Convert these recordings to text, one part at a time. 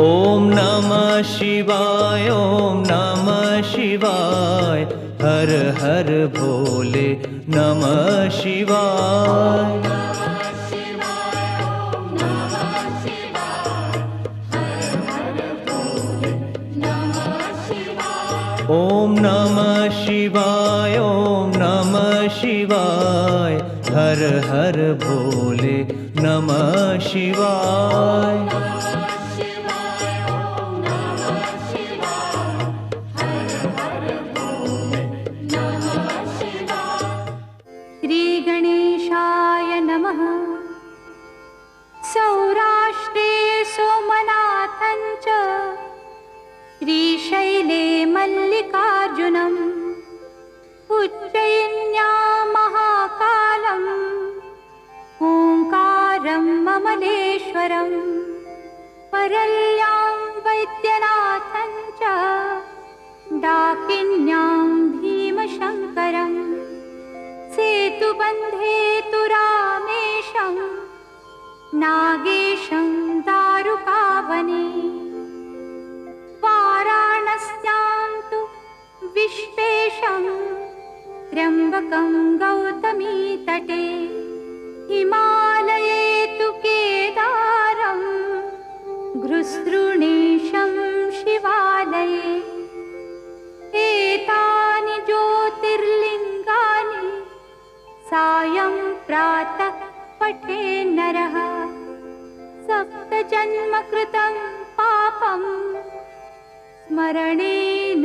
ओम नमः शिवाय, ओम नमः शिवाय, हर हर भोले नमः शिवाय। ओम नमः शिवाय, ओम नमः शिवाय, हर हर भोले नमः शिवाय। श्री गणेशाय नमः। सौराष्ट्रे सोमनाथं च श्रीशैले मल्लिकार्जुनम् उज्जयिन्यां महाकालम् ओंकारं ममलेश्वरम् परल्यां वैद्यनाथं च डाकिन्यां भीमशङ्करम् सेतुबन्धे तु रामेशं नागेशं दारुकावने वाराणस्यां तु विश्वेशं त्र्यम्बकं गौतमीतटे हिमालये तु केदारं घृसृणेशं शिवालये एतानि ज्योतिर्लिङ्गानि सायं प्रातः पठे नरः सप्तजन्मकृतं पापं स्मरणेन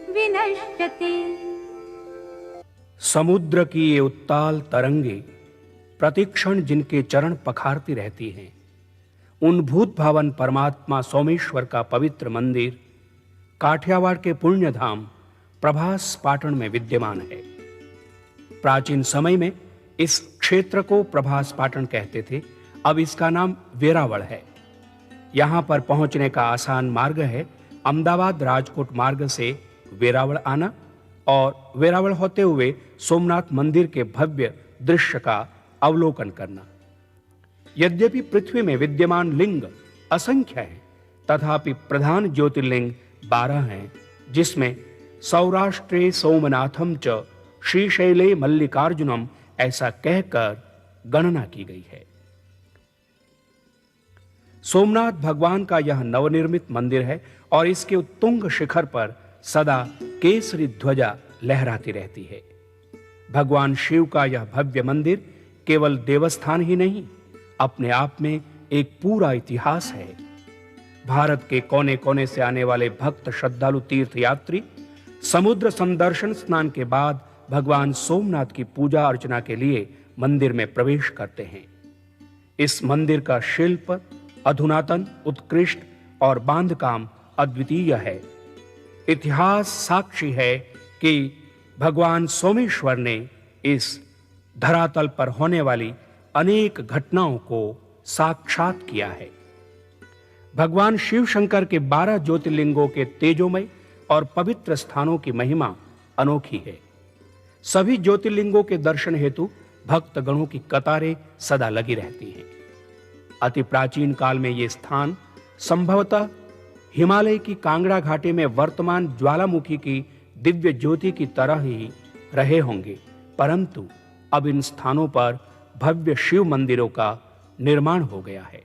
विनश्यति। समुद्र की ये उत्ताल तरंगे प्रतिक्षण जिनके चरण पखारती रहती हैं, उन भूत भावन परमात्मा सोमेश्वर का पवित्र मंदिर काठियावाड़ के पुण्य धाम प्रभास पाटन में विद्यमान है। प्राचीन समय में इस क्षेत्र को प्रभास पाटन कहते थे, अब इसका नाम वेरावल है। यहां पर पहुंचने का आसान मार्ग है अहमदाबाद राजकोट मार्ग से वेरावल आना और वेरावल होते हुए सोमनाथ मंदिर के भव्य दृश्य का अवलोकन करना। यद्यपि पृथ्वी में विद्यमान लिंग असंख्य है, तथापि प्रधान ज्योतिर्लिंग 12 हैं, जिसमें सौराष्ट्रे सोमनाथम च श्रीशैले मल्लिकार्जुनम ऐसा कहकर गणना की गई है। सोमनाथ भगवान का यह नवनिर्मित मंदिर है और इसके उत्तुंग शिखर पर सदा केसरी ध्वजा लहराती रहती है। भगवान शिव का यह भव्य मंदिर केवल देवस्थान ही नहीं, अपने आप में एक पूरा इतिहास है। भारत के कोने कोने से आने वाले भक्त श्रद्धालु तीर्थयात्री समुद्र संदर्शन स्नान के बाद भगवान सोमनाथ की पूजा अर्चना के लिए मंदिर में प्रवेश करते हैं। इस मंदिर का शिल्प अधुनातन, उत्कृष्ट और बांधकाम अद्वितीय है। इतिहास साक्षी है कि भगवान सोमेश्वर ने इस धरातल पर होने वाली अनेक घटनाओं को साक्षात किया है। भगवान शिव शंकर के 12 ज्योतिर्लिंगों के तेजोमय और पवित्र स्थानों की महिमा अनोखी है। सभी ज्योतिर्लिंगों के दर्शन हेतु भक्तगणों की कतारें सदा लगी रहती हैं। अति प्राचीन काल में ये स्थान संभवतः हिमालय की कांगड़ा घाटी में वर्तमान ज्वालामुखी की दिव्य ज्योति की तरह ही रहे होंगे, परंतु अब इन स्थानों पर भव्य शिव मंदिरों का निर्माण हो गया है।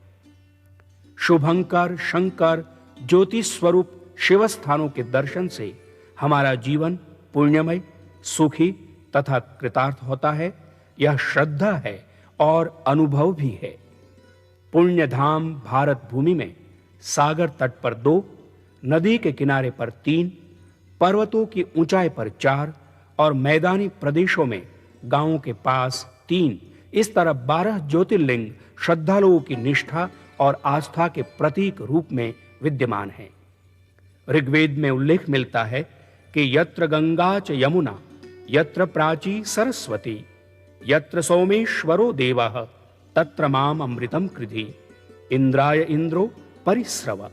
शुभंकर शंकर ज्योति स्वरूप शिव स्थानों के दर्शन से हमारा जीवन पुण्यमय, सुखी तथा कृतार्थ होता है। यह श्रद्धा है और अनुभव भी है। पुण्य धाम भारत भूमि में सागर तट पर 2, नदी के किनारे पर 3, पर्वतों की ऊंचाई पर 4 और मैदानी प्रदेशों में गांवों के पास 3, इस तरह 12 ज्योतिर्लिंग श्रद्धालुओं की निष्ठा और आस्था के प्रतीक रूप में विद्यमान हैं। ऋग्वेद में उल्लेख मिलता है कि यत्र गंगा च यमुना यत्र प्राची सरस्वती यत्र सोमेश्वरो देवः तत्र माम अमृतम कृधि इंद्राय इंद्रो परिस्रव।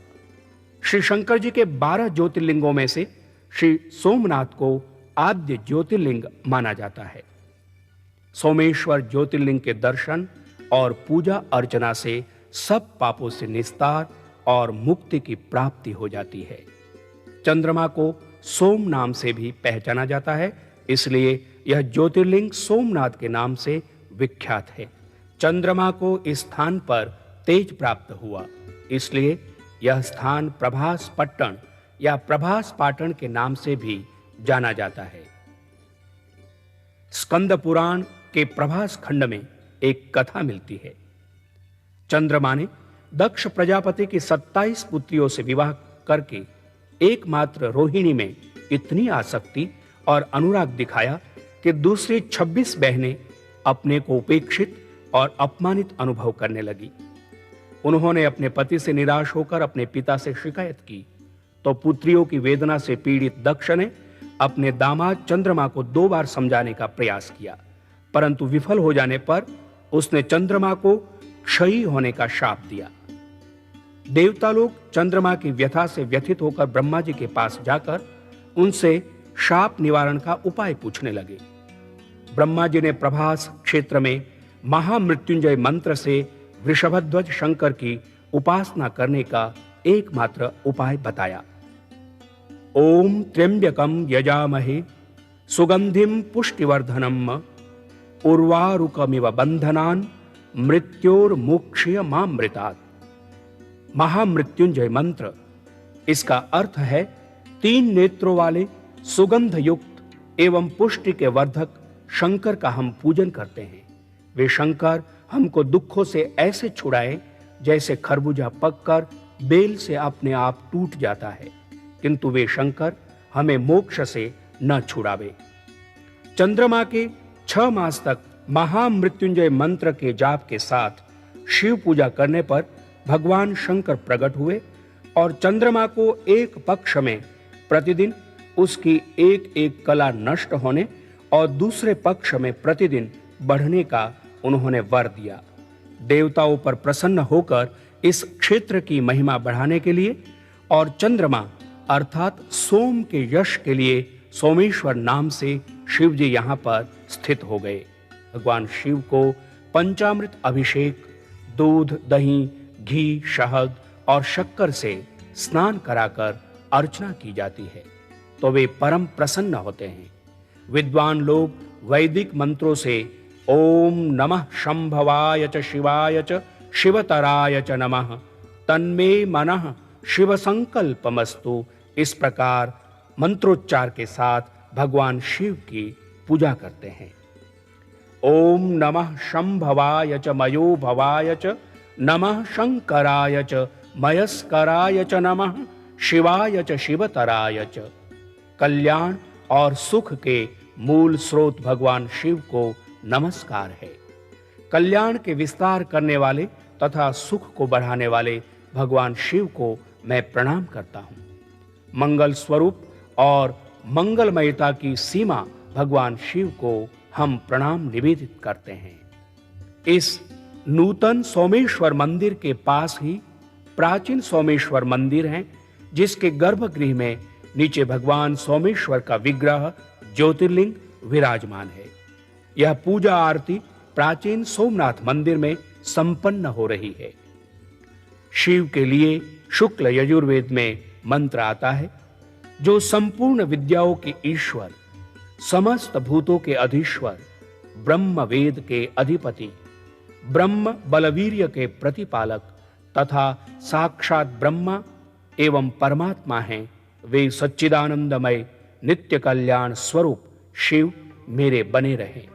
श्री शंकर जी के 12 ज्योतिर्लिंगों में से श्री सोमनाथ को आद्य ज्योतिर्लिंग माना जाता है। सोमेश्वर ज्योतिर्लिंग के दर्शन और पूजा अर्चना से सब पापों से निस्तार और मुक्ति की प्राप्ति हो जाती है। चंद्रमा को सोम नाम से भी पहचाना जाता है, इसलिए यह ज्योतिर्लिंग सोमनाथ के नाम से विख्यात है। चंद्रमा को इस स्थान पर तेज प्राप्त हुआ, इसलिए यह स्थान प्रभास पट्टन या प्रभास पाटन के नाम से भी जाना जाता है। स्कंद पुराण के प्रभास खंड में एक कथा मिलती है। चंद्रमा ने दक्ष प्रजापति की 27 पुत्रियों से विवाह करके एकमात्र रोहिणी में इतनी आसक्ति और अनुराग दिखाया कि दूसरी 26 बहनें अपने को उपेक्षित और अपमानित अनुभव करने लगी। उन्होंने अपने पति से निराश होकर अपने पिता से शिकायत की, तो पुत्रियों की वेदना से पीड़ित दक्ष ने अपने दामाद चंद्रमा को 2 बार समझाने का प्रयास किया, परंतु विफल हो जाने पर उसने चंद्रमा को क्षयी होने का शाप दिया। देवता लोग चंद्रमा की व्यथा से व्यथित होकर ब्रह्मा जी के पास जाकर उनसे शाप निवारण का उपाय पूछने लगे। ब्रह्मा जी ने प्रभास क्षेत्र में महामृत्युंजय मंत्र से वृषभध्वज शंकर की उपासना करने का एकमात्र उपाय बताया। ओम त्र्यंबकम यजामहे सुगंधिम पुष्टिवर्धनम उर्वारुकमिव बंधनान मृत्योर्मुक्षीय मामृतात्। महामृत्युंजय मंत्र, इसका अर्थ है 3 नेत्रों वाले सुगंध युक्त एवं पुष्टि के वर्धक शंकर का हम पूजन करते हैं। वे शंकर हमको दुखों से ऐसे छुड़ाएं जैसे खरबूजा पककर बेल से अपने आप टूट जाता है, किंतु वे शंकर हमें मोक्ष से न छुड़ावे। चंद्रमा के 6 मास तक महामृत्युंजय मंत्र के जाप के साथ शिव पूजा करने पर भगवान शंकर प्रकट हुए और चंद्रमा को एक पक्ष में प्रतिदिन उसकी एक कला नष्ट होने और दूसरे पक्ष में प्रतिदिन बढ़ने का उन्होंने वर दिया। देवताओं पर प्रसन्न होकर इस क्षेत्र की महिमा बढ़ाने के लिए और चंद्रमा अर्थात सोम के यश के लिए सोमेश्वर नाम से शिव जी यहां पर स्थित हो गए। भगवान शिव को पंचामृत अभिषेक, दूध, दही, घी, शहद और शक्कर से स्नान कराकर अर्चना की जाती है, तो वे परम प्रसन्न होते हैं। विद्वान लोग वैदिक मंत्रों से ओम नमः शंभवाय च शिवाय च शिवतराय च नमः तन्मे मनः शिव संकल्पमस्तु, इस प्रकार मंत्रोच्चार के साथ भगवान शिव की पूजा करते हैं। ओम नमः शंभवाय च मयोभवाय च नमः शंकराय च मयस्कराय च नमः शिवाय च शिवतराय च। कल्याण और सुख के मूल स्रोत भगवान शिव को नमस्कार है। कल्याण के विस्तार करने वाले तथा सुख को बढ़ाने वाले भगवान शिव को मैं प्रणाम करता हूं। मंगल स्वरूप और मंगलमयता की सीमा भगवान शिव को हम प्रणाम निवेदित करते हैं। इस नूतन सोमेश्वर मंदिर के पास ही प्राचीन सोमेश्वर मंदिर है, जिसके गर्भगृह में नीचे भगवान सोमेश्वर का विग्रह ज्योतिर्लिंग विराजमान है। यह पूजा आरती प्राचीन सोमनाथ मंदिर में संपन्न हो रही है। शिव के लिए शुक्ल यजुर्वेद में मंत्र आता है, जो संपूर्ण विद्याओं के ईश्वर, समस्त भूतों के अधीश्वर, ब्रह्म वेद के अधिपति, ब्रह्म बलवीर्य के प्रतिपालक तथा साक्षात ब्रह्मा एवं परमात्मा हैं। वे सच्चिदानंदमय नित्य कल्याण स्वरूप शिव मेरे बने रहें।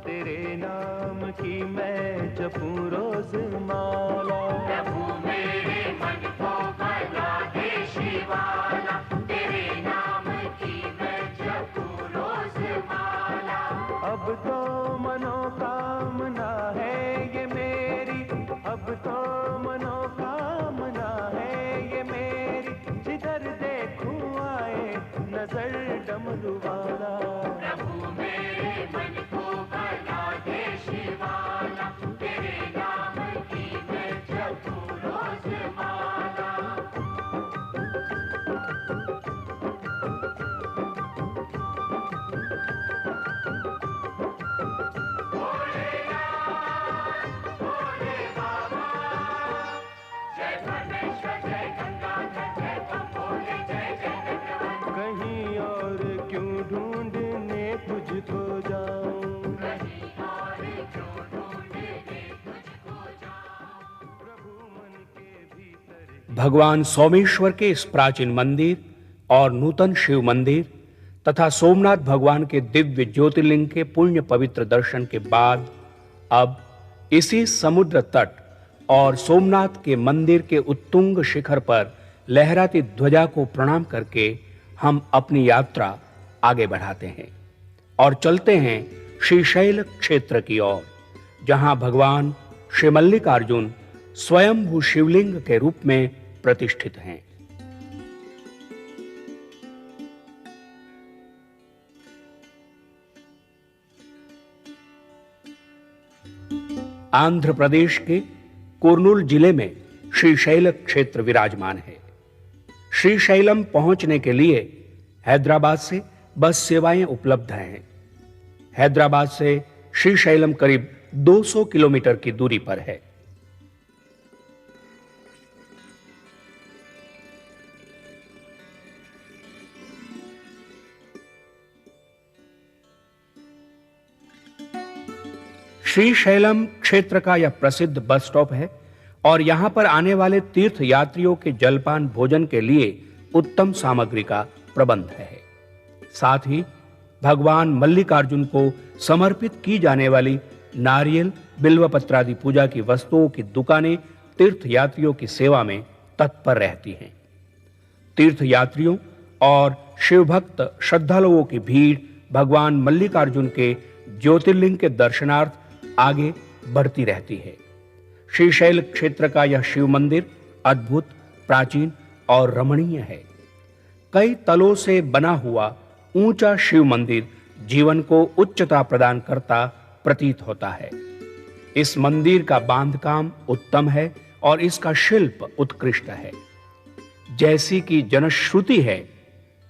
तेरे नाम की मैं जपूं रोज माला, प्रभु मेरे मन को बना दे शिवाला, तेरे नाम की मैं जपूं रोज माला। अब तो मनोकामना है ये मेरी, अब तो मनोकामना है ये मेरी, जिधर देखूं आए नजर डमरू वाला, प्रभु मेरे मन को बना दे शिवाला, तेरे नाम की भगवान सोमेश्वर के इस प्राचीन मंदिर और नूतन शिव मंदिर तथा सोमनाथ भगवान के दिव्य ज्योतिर्लिंग के पुण्य पवित्र दर्शन के बाद अब इसी समुद्र तट और सोमनाथ के मंदिर के उत्तुंग शिखर पर लहराती ध्वजा को प्रणाम करके हम अपनी यात्रा आगे बढ़ाते हैं और चलते हैं श्रीशैल क्षेत्र की ओर, जहां भगवान श्री मल्लिकार्जुन स्वयंभू शिवलिंग के रूप में प्रतिष्ठित हैं। आंध्र प्रदेश के कुर्नूल जिले में श्रीशैल क्षेत्र विराजमान है। श्रीशैलम पहुंचने के लिए हैदराबाद से बस सेवाएं उपलब्ध हैं। हैदराबाद से श्रीशैलम करीब 200 किलोमीटर की दूरी पर है। श्रीशैलम क्षेत्र का यह प्रसिद्ध बस स्टॉप है और यहां पर आने वाले तीर्थ यात्रियों के जलपान भोजन के लिए उत्तम सामग्री का प्रबंध है। साथ ही भगवान मल्लिकार्जुन को समर्पित की जाने वाली नारियल, बिल्वपत्र आदि पूजा की वस्तुओं की दुकानें तीर्थ यात्रियों की सेवा में तत्पर रहती हैं। तीर्थ यात्रियों और शिव भक्त श्रद्धालुओं की भीड़ भगवान मल्लिकार्जुन के ज्योतिर्लिंग के दर्शनार्थ आगे बढ़ती रहती है। श्रीशैल क्षेत्र का यह शिव मंदिर अद्भुत, प्राचीन और रमणीय है। कई तलों से बना हुआ ऊंचा शिव मंदिर जीवन को उच्चता प्रदान करता प्रतीत होता है। इस मंदिर का बांधकाम उत्तम है और इसका शिल्प उत्कृष्ट है। जैसी कि जनश्रुति है,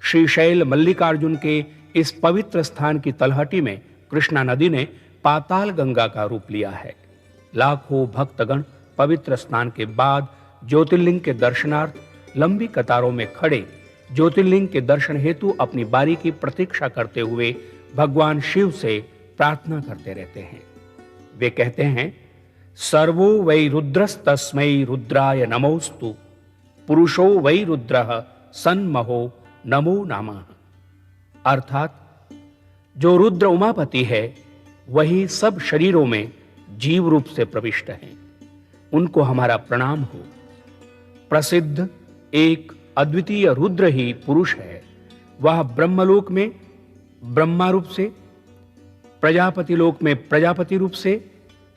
श्रीशैल मल्लिकार्जुन के इस पवित्र स्थान की तलहटी में कृष्णा नदी ने पाताल गंगा का रूप लिया है। लाखों भक्तगण पवित्र स्नान के बाद ज्योतिर्लिंग के दर्शनार्थ लंबी कतारों में खड़े ज्योतिर्लिंग के दर्शन हेतु अपनी बारी की प्रतीक्षा करते हुए भगवान शिव से प्रार्थना करते रहते हैं। वे कहते हैं, सर्वो वै रुद्रस्तस्मै रुद्राय नमोस्तु, पुरुषो वै रुद्रः सन्महो नमो नमः। अर्थात जो रुद्र उमापति है वही सब शरीरों में जीव रूप से प्रविष्ट हैं, उनको हमारा प्रणाम हो। प्रसिद्ध एक अद्वितीय रुद्र ही पुरुष है। वह ब्रह्मलोक में ब्रह्मा रूप से, प्रजापति लोक में प्रजापति रूप से,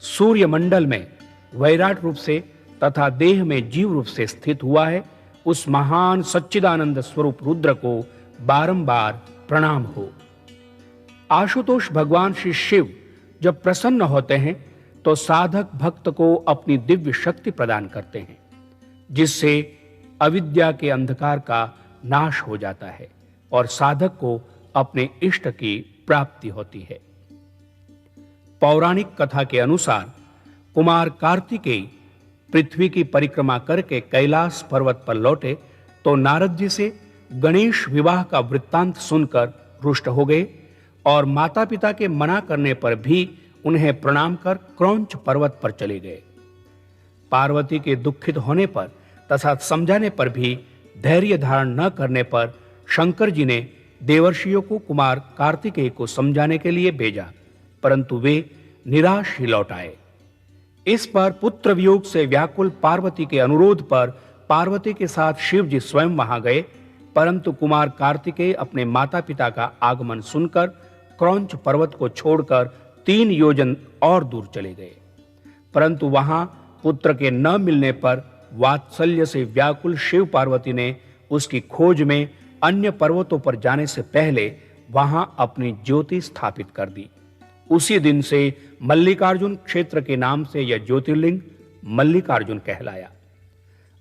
सूर्य मंडल में वैराट रूप से तथा देह में जीव रूप से स्थित हुआ है। उस महान सच्चिदानंद स्वरूप रुद्र को बारंबार प्रणाम हो। आशुतोष भगवान श्री शिव जब प्रसन्न होते हैं तो साधक भक्त को अपनी दिव्य शक्ति प्रदान करते हैं, जिससे अविद्या के अंधकार का नाश हो जाता है और साधक को अपने इष्ट की प्राप्ति होती है। पौराणिक कथा के अनुसार कुमार कार्तिकेय पृथ्वी की परिक्रमा करके कैलाश पर्वत पर लौटे तो नारद जी से गणेश विवाह का वृत्तांत सुनकर रुष्ट हो गए और माता पिता के मना करने पर भी उन्हें प्रणाम कर क्रौंच पर्वत पर चले गए। पार्वती के दुखित होने पर तथा समझाने पर भी धैर्य धारण न करने पर शंकर जी ने देवर्षियों को कुमार कार्तिकेय को समझाने के लिए भेजा, परंतु वे निराश ही लौट आए। इस पर पुत्र वियोग से व्याकुल पार्वती के अनुरोध पर पार्वती के साथ शिव जी स्वयं वहां गए, परंतु कुमार कार्तिकेय अपने माता पिता का आगमन सुनकर क्रौंच पर्वत को छोड़कर 3 योजन और दूर चले गए। परंतु वहां पुत्र के न मिलने पर वात्सल्य से व्याकुल शिव पार्वती ने उसकी खोज में अन्य पर्वतों पर जाने से पहले वहां अपनी ज्योति स्थापित कर दी। उसी दिन से मल्लिकार्जुन क्षेत्र के नाम से यह ज्योतिर्लिंग मल्लिकार्जुन कहलाया।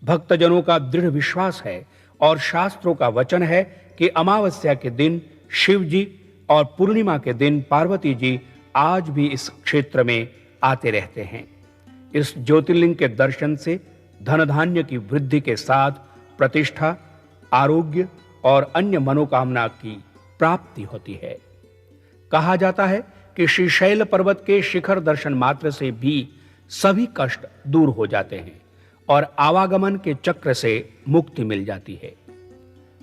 भक्तजनों का दृढ़ विश्वास है और शास्त्रों का वचन है कि अमावस्या के दिन शिव जी और पूर्णिमा के दिन पार्वती जी आज भी इस क्षेत्र में आते रहते हैं। इस ज्योतिर्लिंग के दर्शन से धन धान्य की वृद्धि के साथ प्रतिष्ठा, आरोग्य और अन्य मनोकामना की प्राप्ति होती है। कहा जाता है कि श्रीशैल पर्वत के शिखर दर्शन मात्र से भी सभी कष्ट दूर हो जाते हैं और आवागमन के चक्र से मुक्ति मिल जाती है।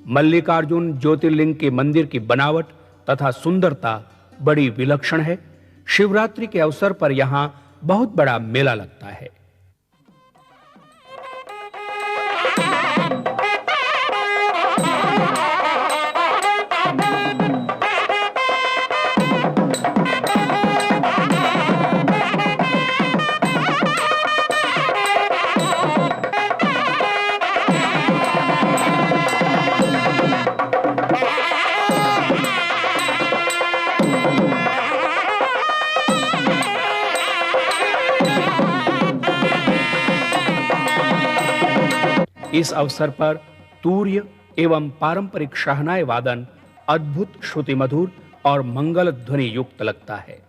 मल्लिकार्जुन ज्योतिर्लिंग के मंदिर की बनावट तथा सुंदरता बड़ी विलक्षण है। शिवरात्रि के अवसर पर यहां बहुत बड़ा मेला लगता है। इस अवसर पर तूर्य एवं पारंपरिक शहनाई वादन अद्भुत श्रुति मधुर और मंगल ध्वनि युक्त लगता है।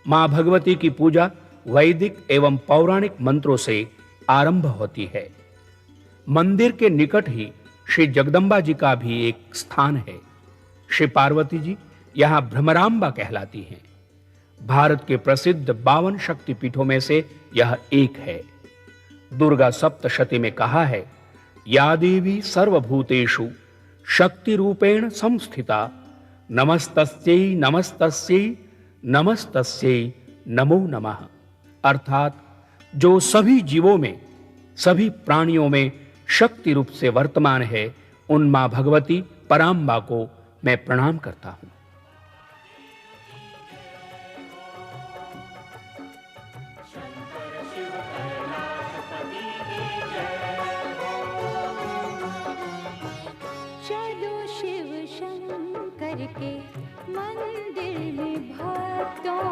मां भगवती की पूजा वैदिक एवं पौराणिक मंत्रों से आरंभ होती है। मंदिर के निकट ही श्री जगदम्बा जी का भी एक स्थान है। श्री पार्वती जी यहां भ्रमरांबा कहलाती हैं। भारत के प्रसिद्ध 52 शक्तिपीठों में से यह एक है। दुर्गा सप्तशती में कहा है, या देवी सर्वभूतेषु शक्ति रूपेण संस्थिता नमस्तस्यै नमस्तस्यै नमस्तस्यै नमो नमः। अर्थात जो सभी जीवों में, सभी प्राणियों में शक्ति रूप से वर्तमान है, उन मां भगवती परांबा को मैं प्रणाम करता हूं। चलो शिव शंकर के मंदिर में भक्तों,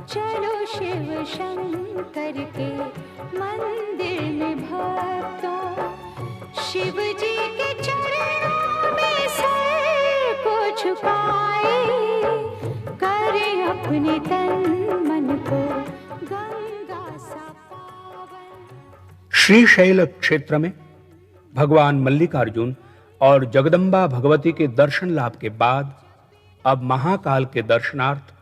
चलो शिव शंकर के मंदिर में भक्तों, शिव जी के चरणों में सर को झुकाए, करें अपने तन मन को गंगा सा पावन। श्रीशैल क्षेत्र में भगवान मल्लिकार्जुन और जगदम्बा भगवती के दर्शन लाभ के बाद अब महाकाल के दर्शनार्थ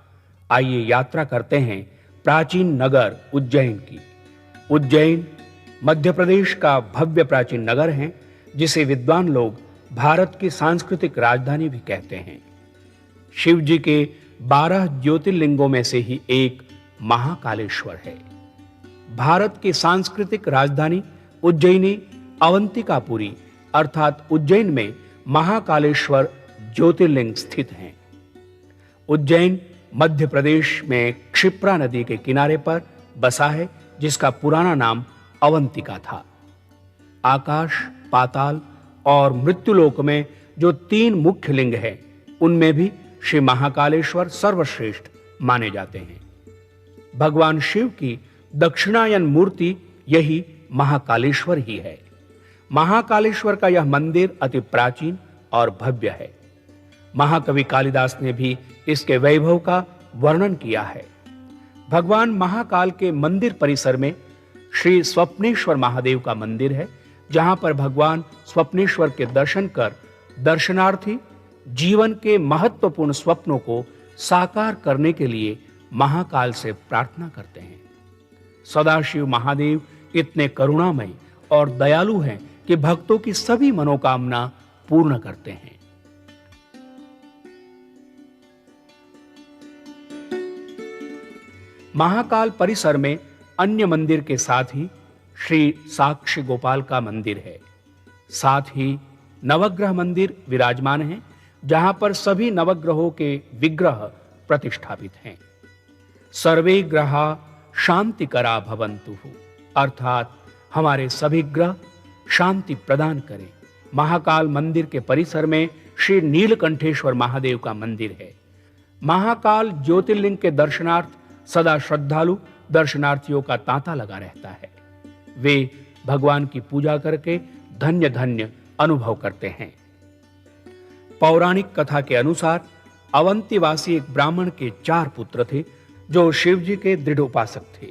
आइए यात्रा करते हैं प्राचीन नगर उज्जैन की। उज्जैन मध्य प्रदेश का भव्य प्राचीन नगर है, जिसे विद्वान लोग भारत की सांस्कृतिक राजधानी भी कहते हैं। शिव जी के 12 ज्योतिर्लिंगों में से ही एक महाकालेश्वर है। भारत की सांस्कृतिक राजधानी उज्जैनी अवंतिकापुरी अर्थात उज्जैन में महाकालेश्वर ज्योतिर्लिंग स्थित हैं। उज्जैन मध्य प्रदेश में क्षिप्रा नदी के किनारे पर बसा है, जिसका पुराना नाम अवंतिका था। आकाश, पाताल और मृत्युलोक में जो 3 मुख्य लिंग हैं, उनमें भी श्री महाकालेश्वर सर्वश्रेष्ठ माने जाते हैं। भगवान शिव की दक्षिणायन मूर्ति यही महाकालेश्वर ही है। महाकालेश्वर का यह मंदिर अति प्राचीन और भव्य है। महाकवि कालिदास ने भी इसके वैभव का वर्णन किया है। भगवान महाकाल के मंदिर परिसर में श्री स्वप्नेश्वर महादेव का मंदिर है, जहां पर भगवान स्वप्नेश्वर के दर्शन कर दर्शनार्थी जीवन के महत्वपूर्ण स्वप्नों को साकार करने के लिए महाकाल से प्रार्थना करते हैं। सदाशिव महादेव इतने करुणामय और दयालु हैं कि भक्तों की सभी मनोकामना पूर्ण करते हैं। महाकाल परिसर में अन्य मंदिर के साथ ही श्री साक्षी गोपाल का मंदिर है। साथ ही नवग्रह मंदिर विराजमान है, जहां पर सभी नवग्रहों के विग्रह प्रतिष्ठापित हैं। सर्वे ग्रहा शांतिकरा भवन्तु, अर्थात हमारे सभी ग्रह शांति प्रदान करें। महाकाल मंदिर के परिसर में श्री नीलकंठेश्वर महादेव का मंदिर है। महाकाल ज्योतिर्लिंग के दर्शनार्थ सदा श्रद्धालु दर्शनार्थियों का तांता लगा रहता है। वे भगवान की पूजा करके धन्य धन्य अनुभव करते हैं। पौराणिक कथा के अनुसार अवंतीवासी एक ब्राह्मण के 4 पुत्र थे जो शिव जी के दृढ़ उपासक थे।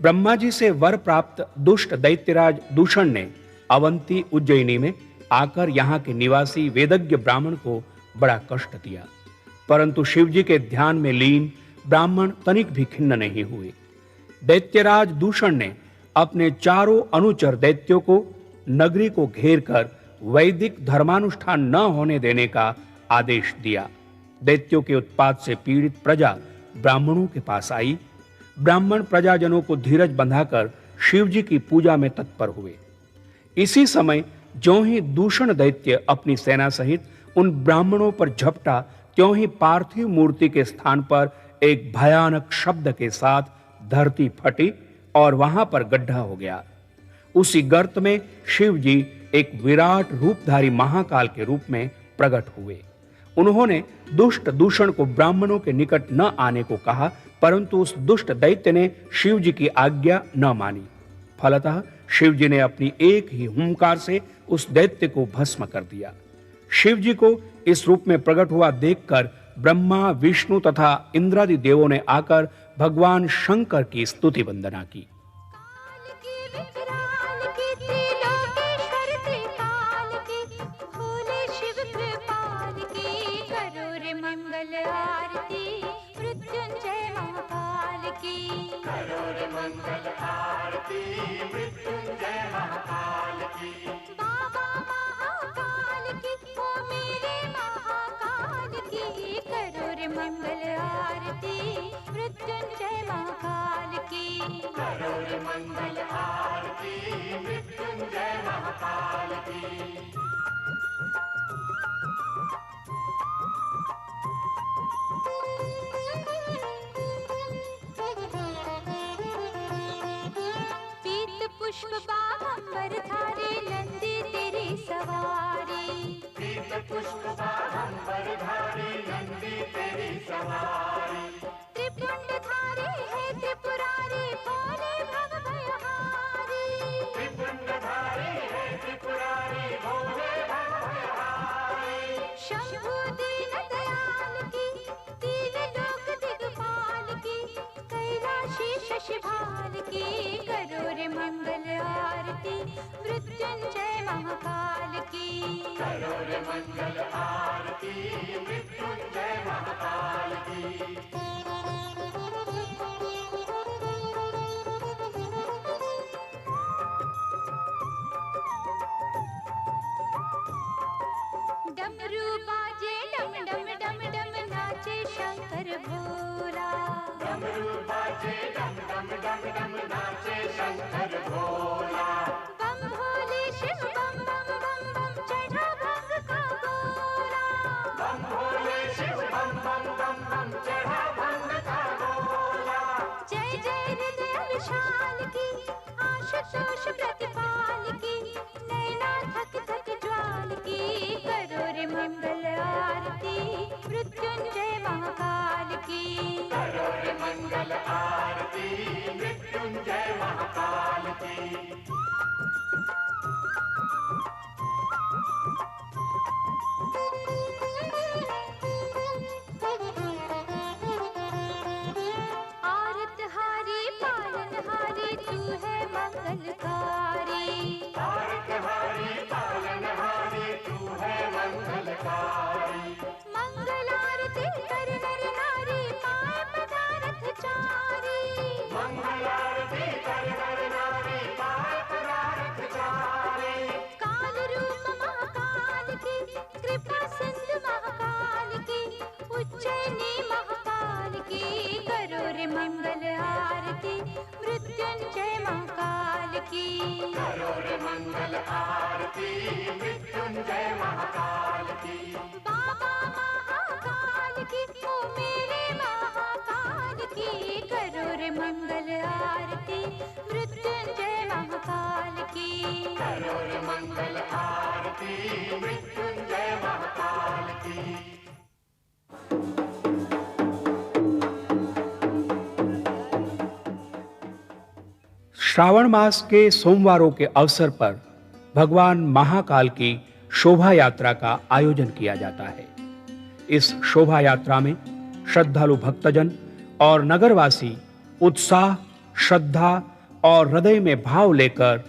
ब्रह्मा जी से वर प्राप्त दुष्ट दैत्यराज दूषण ने अवंती उज्जैनी में आकर यहाँ के निवासी वेदज्ञ ब्राह्मण को बड़ा कष्ट दिया, परंतु शिव जी के ध्यान में लीन ब्राह्मण तनिक भी खिन्न नहीं हुए। दैत्यराज दूषण ने अपने चारों अनुचर दैत्यों को नगरी को घेर कर वैदिक धर्मानुष्ठान न होने देने का आदेश दिया। दैत्यों के उत्पात से पीड़ित प्रजा ब्राह्मणों के पास आई। ब्राह्मण प्रजाजनों को धीरज बंधाकर शिव जी की पूजा में तत्पर हुए। इसी समय ज्यों ही दूषण दैत्य अपनी सेना सहित उन ब्राह्मणों पर झपटा, त्यों ही पार्थिव मूर्ति के स्थान पर एक भयानक शब्द के साथ धरती फटी और वहां पर गड्ढा हो गया। उसी गर्त में शिव जी एक विराट रूपधारी महाकाल के रूप में प्रकट हुए। उन्होंने दुष्ट दूषण को ब्राह्मणों के निकट न आने को कहा, परंतु उस दुष्ट दैत्य ने शिव जी की आज्ञा न मानी। फलतः शिव जी ने अपनी एक ही हुंकार से उस दैत्य को भस्म कर दिया। शिव जी को इस रूप में प्रकट हुआ देखकर ब्रह्मा, विष्णु तथा इंद्रादि देवों ने आकर भगवान शंकर की स्तुति वंदना की। काल की विकराल की त्रिलोकेश्वर त्रिकाल की, भोले शिव कृपाल की, करो रे मंगल आरती मृत्युंजय महाकाल की, करो रे मंगल आरती मृत्युंजय महाकाल की। बाबा महाकाल की, ओ मेरे महाकाल की, करो रे मंगल आरती मृत्युंजय महाकाल की, करो रे मंगल आरती मृत्युंजय महाकाल की। पीत पुष्प बागंबर धारे नंदी तेरी सवारी, पीत पुष्प बागंबर धारे नंदी तेरी सवारी। त्रिपुंड धारे है त्रिपुरारी, भोले भव भयहारी, त्रिपुंड धारे है त्रिपुरारी, भोले भव भयहारी। शंभु दीन दयाल की, तीन लोक दिगपाल की, कैलाशी शशिभाल की, करो रे मंगल आरती मृत्युंजय महाकाल की, करो रे मंगल आरती मृत्युंजय महाकाल की। डमरू बाजे डम डम डम डम, नाचे शंकर भोला, डमरू बाजे डम डम डम डम, नाचे शंकर भोला। बम भोले शिव बम बम बम बम, चढ़ा भंग का गोला, बम भोले शिव बम बम बम बम, चढ़ा भंग का गोला। जय जय हृदय विशाल की, आशुतोष प्रतिपाल की, नैना थक थक ज्वाल की, करो रे मंगल आरती मृत्युंजय महाकाल की, करो रे मंगल आरती मृत्युंजय महाकाल की। आरतहारी पालनहारी, तू है मंगलकारी, आरतहारी पालनहारी, तू है मंगलकारी। मंगल आरती कर नर नारी, पाए पदारथ चारी, मंगल आरती कर नर नारी, पाए पदारथ चारी। काल रूप महाकाल की, कृपा सिंधु महाकाल की, उज्जैनी महाकाल की, करो रे मंगल आरती मृत्युंजय महाकाल की, करो रे मंगल आरती मृत्युंजय महाकाल की। बाबा महाकाल की, ओ मेरे महाकाल की, करो रे मंगल आरती मृत्युंजय महाकाल की, करो रे मंगल आरती मृत्युंजय महाकाल की। श्रावण मास के सोमवारों के अवसर पर भगवान महाकाल की शोभा यात्रा का आयोजन किया जाता है। इस शोभा यात्रा में श्रद्धालु भक्तजन और नगरवासी उत्साह, श्रद्धा और हृदय में भाव लेकर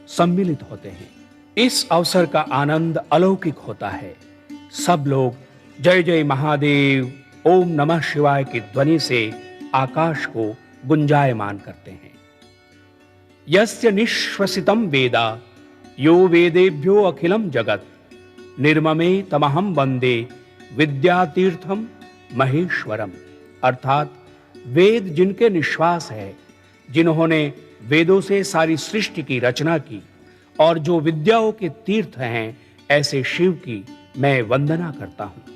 सम्मिलित होते हैं। इस अवसर का आनंद अलौकिक होता है। सब लोग जय जय महादेव, ओम नमः शिवाय की ध्वनि से आकाश को गुंजायमान करते हैं। यस्य निश्वसितं वेदा यो वेदेभ्यो अखिलम जगत निर्ममे तमहम वंदे विद्यातीर्थम महेश्वरम। अर्थात वेद जिनके निश्वास है, जिन्होंने वेदों से सारी सृष्टि की रचना की और जो विद्याओं के तीर्थ हैं, ऐसे शिव की मैं वंदना करता हूं।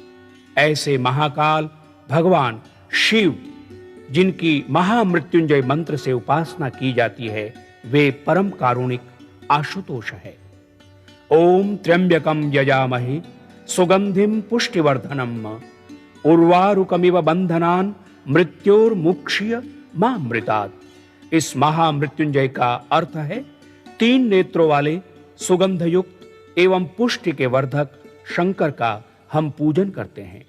ऐसे महाकाल भगवान शिव जिनकी महामृत्युंजय मंत्र से उपासना की जाती है, वे परम कारुणिक आशुतोष है। ओम त्र्यंबकम यजामहे सुगंधिम पुष्टिवर्धनम उर्वारुकमिव बंधनान मृत्योर्मुक्ष्य मामृतात्। इस महामृत्युंजय का अर्थ है 3 नेत्रों वाले सुगंधयुक्त एवं पुष्टि के वर्धक शंकर का हम पूजन करते हैं।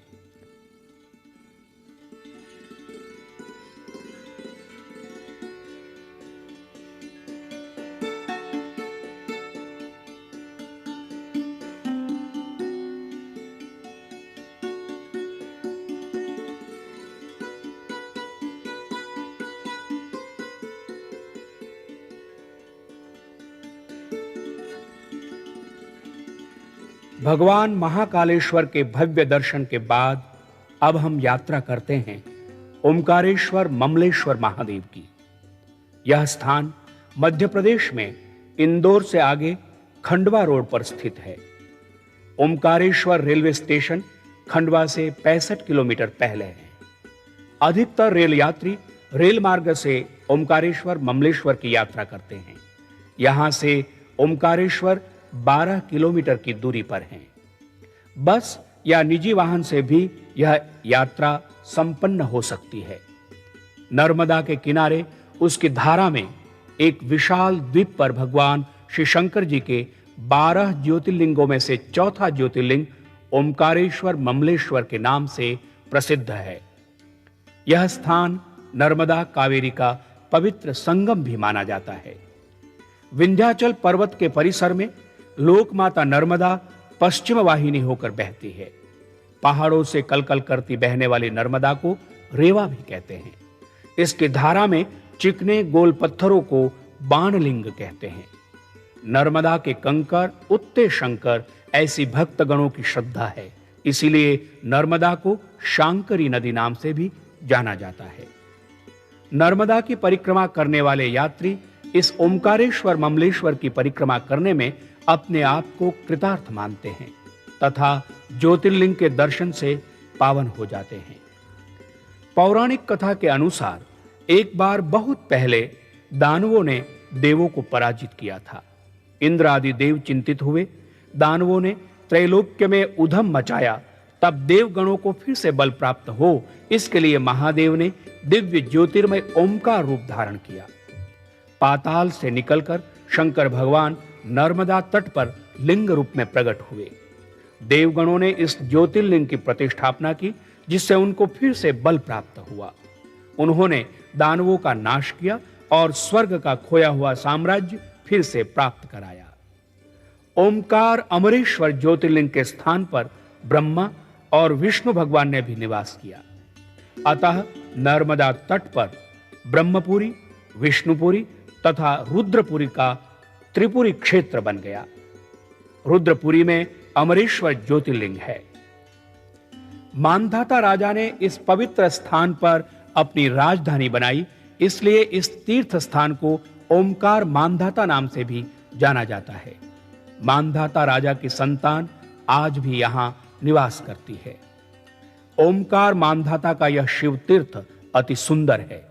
भगवान महाकालेश्वर के भव्य दर्शन के बाद अब हम यात्रा करते हैं ओमकारेश्वर ममलेश्वर महादेव की। यह स्थान मध्य प्रदेश में इंदौर से आगे खंडवा रोड पर स्थित है। ओमकारेश्वर रेलवे स्टेशन खंडवा से 65 किलोमीटर पहले है। अधिकतर रेल यात्री रेल मार्ग से ओमकारेश्वर ममलेश्वर की यात्रा करते हैं। यहां से ओमकारेश्वर 12 किलोमीटर की दूरी पर है। बस या निजी वाहन से भी यह यात्रा संपन्न हो सकती है। नर्मदा के किनारे उसकी धारा में एक विशाल द्वीप पर भगवान श्री शंकर जी के 12 ज्योतिर्लिंगों में से चौथा ज्योतिर्लिंग ओमकारेश्वर ममलेश्वर के नाम से प्रसिद्ध है। यह स्थान नर्मदा कावेरी का पवित्र संगम भी माना जाता है। विंध्याचल पर्वत के परिसर में लोकमाता नर्मदा पश्चिम वाहिनी होकर बहती है। पहाड़ों से कलकल करती बहने वाली नर्मदा को रेवा भी कहते हैं। इसकी धारा में चिकने गोल पत्थरों को बाणलिंग कहते हैं। नर्मदा के कंकर उत्ते शंकर ऐसी भक्तगणों की श्रद्धा है, इसीलिए नर्मदा को शांकरी नदी नाम से भी जाना जाता है। नर्मदा की परिक्रमा करने वाले यात्री इस ओमकारेश्वर ममलेश्वर की परिक्रमा करने में अपने आप को कृतार्थ मानते हैं तथा ज्योतिर्लिंग के दर्शन से पावन हो जाते हैं। पौराणिक कथा के अनुसार एक बार बहुत पहले दानवों ने देवों को पराजित किया था। इंद्र आदि देव चिंतित हुए। दानवों ने त्रैलोक्य में उधम मचाया। तब देवगणों को फिर से बल प्राप्त हो, इसके लिए महादेव ने दिव्य ज्योतिर्मय ओमकार रूप धारण किया। पाताल से निकलकर शंकर भगवान नर्मदा तट पर लिंग रूप में प्रकट हुए। देवगणों ने इस ज्योतिर्लिंग की प्रतिष्ठापना की, जिससे उनको फिर से बल प्राप्त हुआ। उन्होंने दानवों का नाश किया और स्वर्ग का खोया हुआ साम्राज्य फिर से प्राप्त कराया। ओमकार अमरेश्वर ज्योतिर्लिंग के स्थान पर ब्रह्मा और विष्णु भगवान ने भी निवास किया। अतः नर्मदा तट पर ब्रह्मपुरी, विष्णुपुरी तथा रुद्रपुरी का त्रिपुरी क्षेत्र बन गया। रुद्रपुरी में अमरेश्वर ज्योतिर्लिंग है। मानधाता राजा ने इस पवित्र स्थान पर अपनी राजधानी बनाई, इसलिए इस तीर्थ स्थान को ओमकार मानधाता नाम से भी जाना जाता है। मानधाता राजा की संतान आज भी यहां निवास करती है। ओमकार मानधाता का यह शिव तीर्थ अति सुंदर है।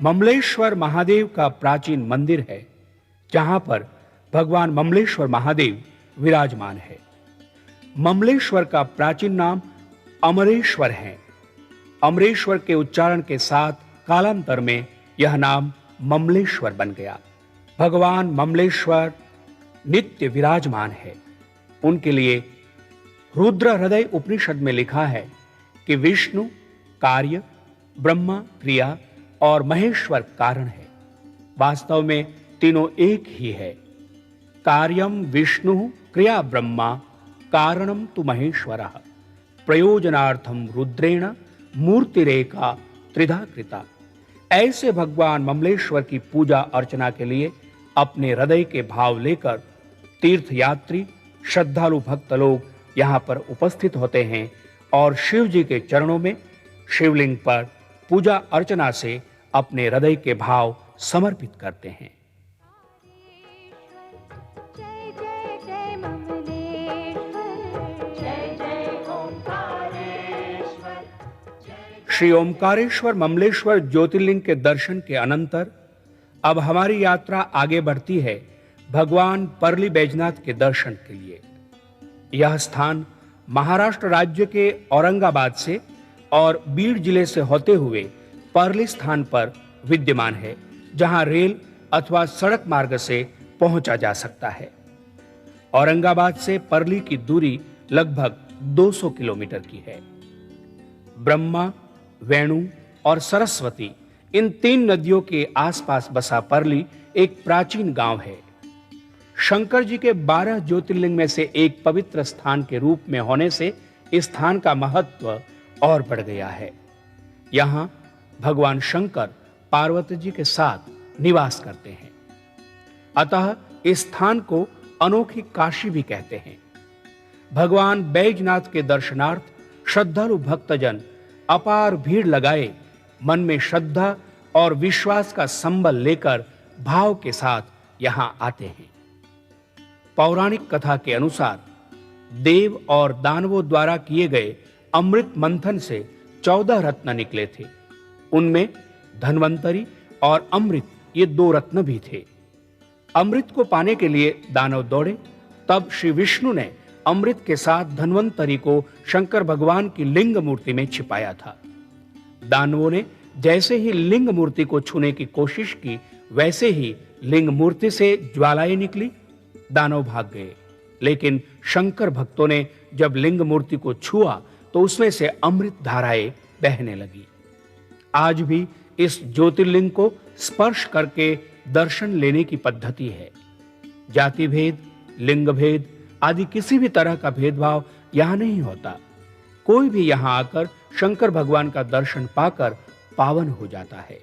ममलेश्वर महादेव का प्राचीन मंदिर है, जहां पर भगवान ममलेश्वर महादेव विराजमान है। ममलेश्वर का प्राचीन नाम अमरेश्वर है। अमरेश्वर के उच्चारण के साथ कालांतर में यह नाम ममलेश्वर बन गया। भगवान ममलेश्वर नित्य विराजमान है। उनके लिए रुद्र हृदय उपनिषद में लिखा है कि विष्णु कार्य, ब्रह्मा क्रिया और महेश्वर कारण है। वास्तव में तीनों एक ही है। कार्यम विष्णु क्रिया ब्रह्मा कारणम तु महेश्वरः प्रयोजनार्थम रुद्रेण मूर्तिरेका त्रिधा कृता। ऐसे भगवान ममलेश्वर की पूजा अर्चना के लिए अपने हृदय के भाव लेकर तीर्थयात्री श्रद्धालु भक्त लोग यहाँ पर उपस्थित होते हैं और शिव जी के चरणों में शिवलिंग पर पूजा अर्चना से अपने हृदय के भाव समर्पित करते हैं। जय जय जय ममलेश्वर, जय जय ओंकारेश्वर। श्री ओंकारेश्वर ममलेश्वर ज्योतिर्लिंग के दर्शन के अनंतर अब हमारी यात्रा आगे बढ़ती है भगवान परली बैजनाथ के दर्शन के लिए। यह स्थान महाराष्ट्र राज्य के औरंगाबाद से और बीड जिले से होते हुए परली स्थान पर विद्यमान है, जहां रेल अथवा सड़क मार्ग से पहुंचा जा सकता है। औरंगाबाद से परली की दूरी लगभग 200 किलोमीटर की है। ब्रह्मा, वेणु और सरस्वती इन 3 नदियों के आसपास बसा परली एक प्राचीन गांव है। शंकर जी के 12 ज्योतिर्लिंग में से एक पवित्र स्थान के रूप में होने से इस स्थान का महत्व और बढ़ गया है। यहां भगवान शंकर पार्वती जी के साथ निवास करते हैं। अतः इस स्थान को अनोखी काशी भी कहते हैं। भगवान बैजनाथ के दर्शनार्थ श्रद्धालु भक्तजन अपार भीड़ लगाए मन में श्रद्धा और विश्वास का संबल लेकर भाव के साथ यहां आते हैं। पौराणिक कथा के अनुसार देव और दानवों द्वारा किए गए अमृत मंथन से 14 रत्न निकले थे। उनमें धन्वंतरी और अमृत ये 2 रत्न भी थे। अमृत को पाने के लिए दानव दौड़े, तब श्री विष्णु ने अमृत के साथ धन्वंतरी को शंकर भगवान की लिंग मूर्ति में छिपाया था। दानवों ने जैसे ही लिंग मूर्ति को छूने की कोशिश की, वैसे ही लिंग मूर्ति से ज्वालाएं निकली। दानव भाग गए, लेकिन शंकर भक्तों ने जब लिंग मूर्ति को छुआ तो उसमें से अमृत धाराएं बहने लगी। आज भी इस ज्योतिर्लिंग को स्पर्श करके दर्शन लेने की पद्धति है। जाति भेद, लिंग भेद आदि किसी भी तरह का भेदभाव यहां नहीं होता। कोई भी यहां आकर शंकर भगवान का दर्शन पाकर पावन हो जाता है।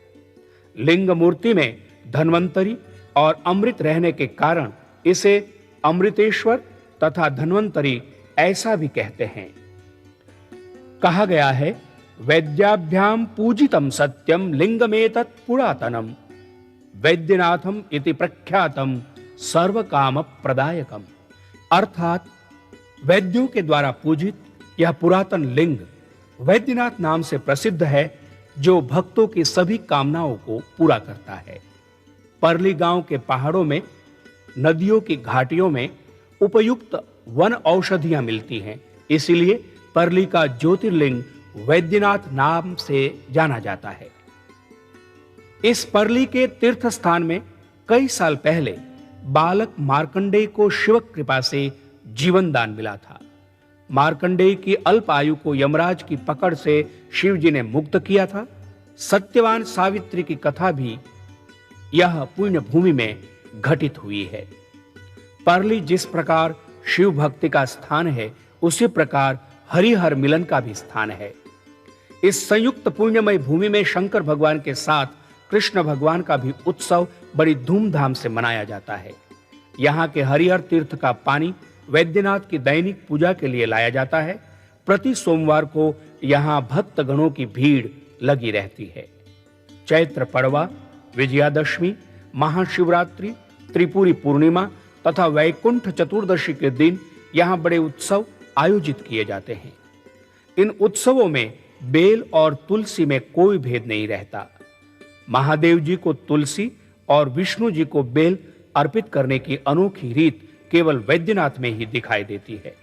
लिंग मूर्ति में धन्वंतरी और अमृत रहने के कारण इसे अमृतेश्वर तथा धन्वंतरी ऐसा भी कहते हैं। कहा गया है, वैद्याभ्याम पूजितम सत्यम लिंगमेतत् पुरातनम वैद्यनाथम इति प्रख्यातम सर्व काम प्रदायकम। अर्थात वैद्यों के द्वारा पूजित यह पुरातन लिंग वैद्यनाथ नाम से प्रसिद्ध है, जो भक्तों की सभी कामनाओं को पूरा करता है। परली गांव के पहाड़ों में, नदियों की घाटियों में उपयुक्त वन औषधियां मिलती हैं, इसलिए परली का ज्योतिर्लिंग वैद्यनाथ नाम से जाना जाता है। इस परली के तीर्थ स्थान में कई साल पहले बालक मार्कंडेय को शिव कृपा से जीवन दान मिला था। मार्कंडेय की अल्प आयु को यमराज की पकड़ से शिव जी ने मुक्त किया था। सत्यवान सावित्री की कथा भी यह पुण्य भूमि में घटित हुई है। परली जिस प्रकार शिव भक्ति का स्थान है, उसी प्रकार हरिहर मिलन का भी स्थान है। इस संयुक्त पुण्यमय भूमि में शंकर भगवान के साथ कृष्ण भगवान का भी उत्सव बड़ी धूमधाम से मनाया जाता है। यहाँ के हरिहर तीर्थ का पानी वैद्यनाथ की दैनिक पूजा के लिए लाया जाता है। प्रति सोमवार को यहाँ भक्त गणों की भीड़ लगी रहती है। चैत्र पड़वा, विजयादशमी, महाशिवरात्रि, त्रिपुरी पूर्णिमा तथा वैकुंठ चतुर्दशी के दिन यहाँ बड़े उत्सव आयोजित किए जाते हैं। इन उत्सवों में बेल और तुलसी में कोई भेद नहीं रहता। महादेव जी को तुलसी और विष्णु जी को बेल अर्पित करने की अनोखी रीत केवल वैद्यनाथ में ही दिखाई देती है।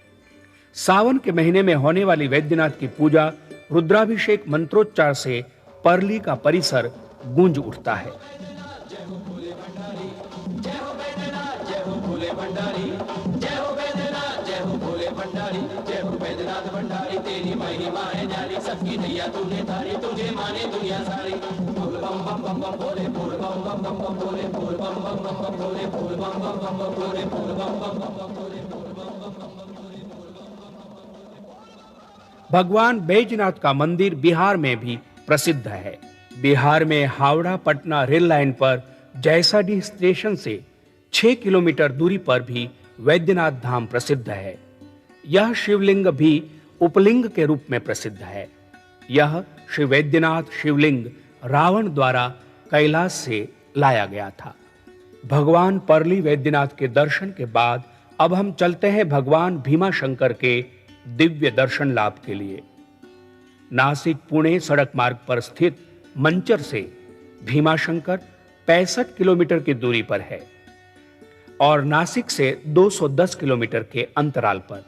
सावन के महीने में होने वाली वैद्यनाथ की पूजा रुद्राभिषेक मंत्रोच्चार से परली का परिसर गूंज उठता है। भगवान बैजनाथ का मंदिर बिहार में भी प्रसिद्ध है। बिहार में हावड़ा पटना रेल लाइन पर जैसाडीह स्टेशन से 6 किलोमीटर दूरी पर भी वैद्यनाथ धाम प्रसिद्ध है। यह शिवलिंग भी उपलिंग के रूप में प्रसिद्ध है। यह श्री वैद्यनाथ शिवलिंग रावण द्वारा कैलाश से लाया गया था। भगवान परली वैद्यनाथ के दर्शन के बाद अब हम चलते हैं भगवान भीमाशंकर के दिव्य दर्शन लाभ के लिए। नासिक पुणे सड़क मार्ग पर स्थित मंचर से भीमाशंकर 65 किलोमीटर की दूरी पर है और नासिक से 210 किलोमीटर के अंतराल पर।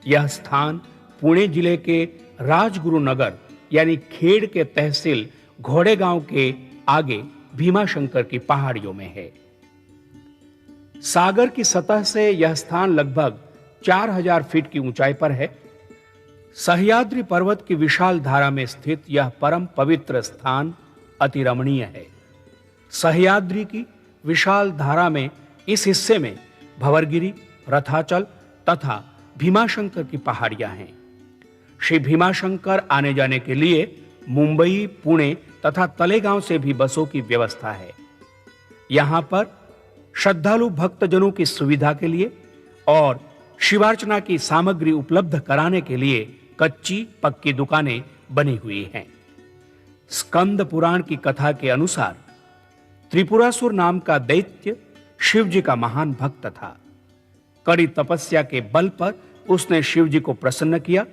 यह स्थान पुणे जिले के राजगुरु नगर यानी खेड़ के तहसील घोड़ेगांव के आगे भीमाशंकर की पहाड़ियों में है। सागर की सतह से यह स्थान लगभग 4000 फीट की ऊंचाई पर है। सह्याद्री पर्वत की विशाल धारा में स्थित यह परम पवित्र स्थान अति रमणीय है। सह्याद्री की विशाल धारा में इस हिस्से में भंवरगिरी, रथाचल तथा भीमाशंकर की पहाड़ियां हैं। श्री भीमाशंकर आने जाने के लिए मुंबई, पुणे तथा तलेगांव से भी बसों की व्यवस्था है। यहां पर श्रद्धालु भक्तजनों की सुविधा के लिए और शिवार्चना की सामग्री उपलब्ध कराने के लिए कच्ची पक्की दुकानें बनी हुई हैं। स्कंद पुराण की कथा के अनुसार त्रिपुरासुर नाम का दैत्य शिव जी का महान भक्त था। कड़ी तपस्या के बल पर उसने शिव जी को प्रसन्न किया।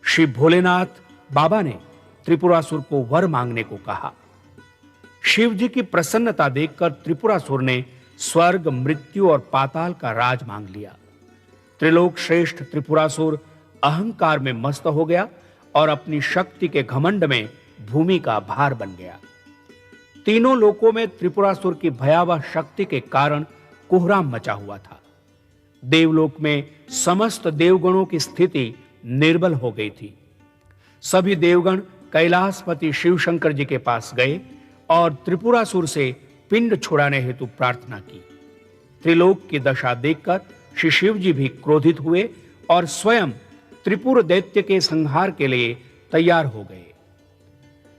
श्री भोलेनाथ बाबा ने त्रिपुरासुर को वर मांगने को कहा। शिव जी की प्रसन्नता देखकर त्रिपुरासुर ने स्वर्ग, मृत्यु और पाताल का राज मांग लिया। त्रिलोक श्रेष्ठ त्रिपुरासुर अहंकार में मस्त हो गया और अपनी शक्ति के घमंड में भूमि का भार बन गया। तीनों लोकों में त्रिपुरासुर की भयावह शक्ति के कारण कोहराम मचा हुआ था। देवलोक में समस्त देवगणों की स्थिति निर्बल हो गई थी। सभी देवगण कैलाशपति शिव शंकर जी के पास गए और त्रिपुरासुर से पिंड छुड़ाने हेतु प्रार्थना की। त्रिलोक की दशा देखकर श्री शिव जी भी क्रोधित हुए और स्वयं त्रिपुर दैत्य के संहार के लिए तैयार हो गए।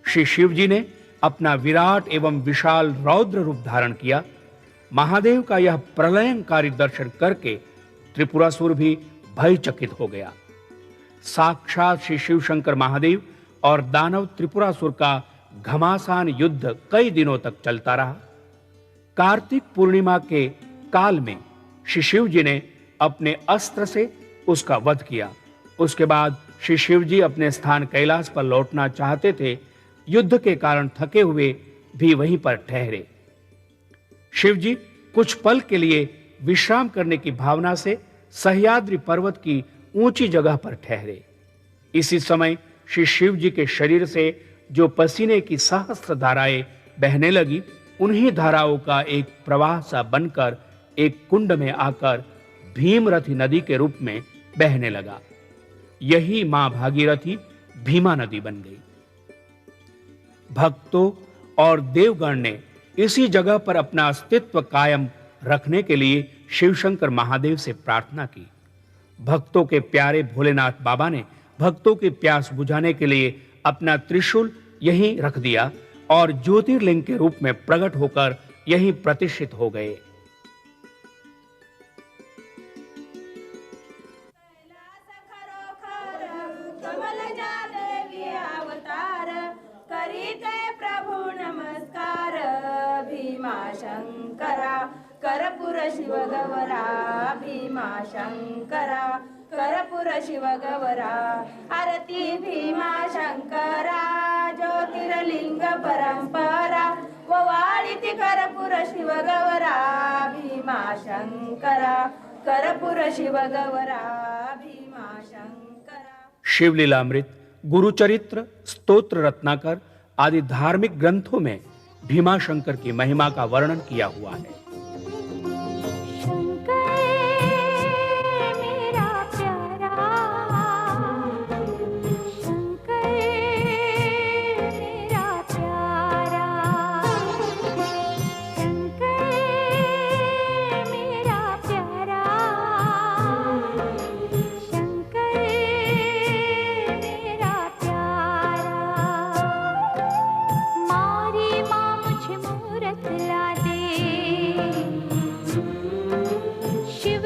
श्री शिव जी ने अपना विराट एवं विशाल रौद्र रूप धारण किया। महादेव का यह प्रलयंकारी दर्शन करके त्रिपुरासुर भी भयचकित हो गया। साक्षात श्री शिव शंकर महादेव और दानव त्रिपुरासुर का घमासान युद्ध कई दिनों तक चलता रहा। कार्तिक पूर्णिमा के काल में श्री शिव जी ने अपने अस्त्र से उसका वध किया। उसके बाद श्री शिव जी अपने स्थान कैलाश पर लौटना चाहते थे। युद्ध के कारण थके हुए भी वहीं पर ठहरे। शिव जी कुछ पल के लिए विश्राम करने की भावना से सह्याद्री पर्वत की ऊंची जगह पर ठहरे। इसी समय श्री शिव जी के शरीर से जो पसीने की सहस्त्र धाराएं बहने लगी, उन्हीं धाराओं का एक प्रवाह सा बनकर एक कुंड में आकर भीमरथी नदी के रूप में बहने लगा। यही मां भागीरथी भीमा नदी बन गई। भक्तों और देवगण ने इसी जगह पर अपना अस्तित्व कायम रखने के लिए शिवशंकर महादेव से प्रार्थना की। भक्तों के प्यारे भोलेनाथ बाबा ने भक्तों की प्यास बुझाने के लिए अपना त्रिशूल यहीं रख दिया और ज्योतिर्लिंग के रूप में प्रकट होकर यहीं प्रतिष्ठित हो गए। भीमाशंकरा करपुर शिव गवरा, भीमाशंकरा करपुर शिव गवरा, आरती भीमाशंकरा ज्योतिर्लिंग परंपरा, वाळिति कर्पूर शिवगवरा भीमाशंकरा कर्पूर शिवगवरा भीमाशंकरा। शिवलीलामृत, गुरुचरित्र, स्तोत्र रत्नाकर आदि धार्मिक ग्रंथों में भीमाशंकर की महिमा का वर्णन किया हुआ है।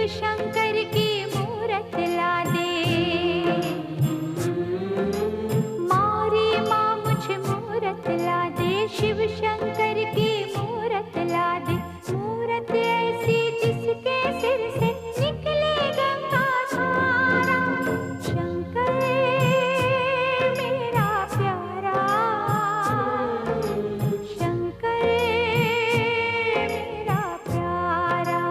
शंकर की मूरत ला दे, मारी माँ मुझे मूरत ला दे, शिव शंकर की मूरत ला दे। मूरत ऐसी जिसके सिर से निकले गंगा धारा, शंकर मेरा प्यारा, शंकर मेरा प्यारा।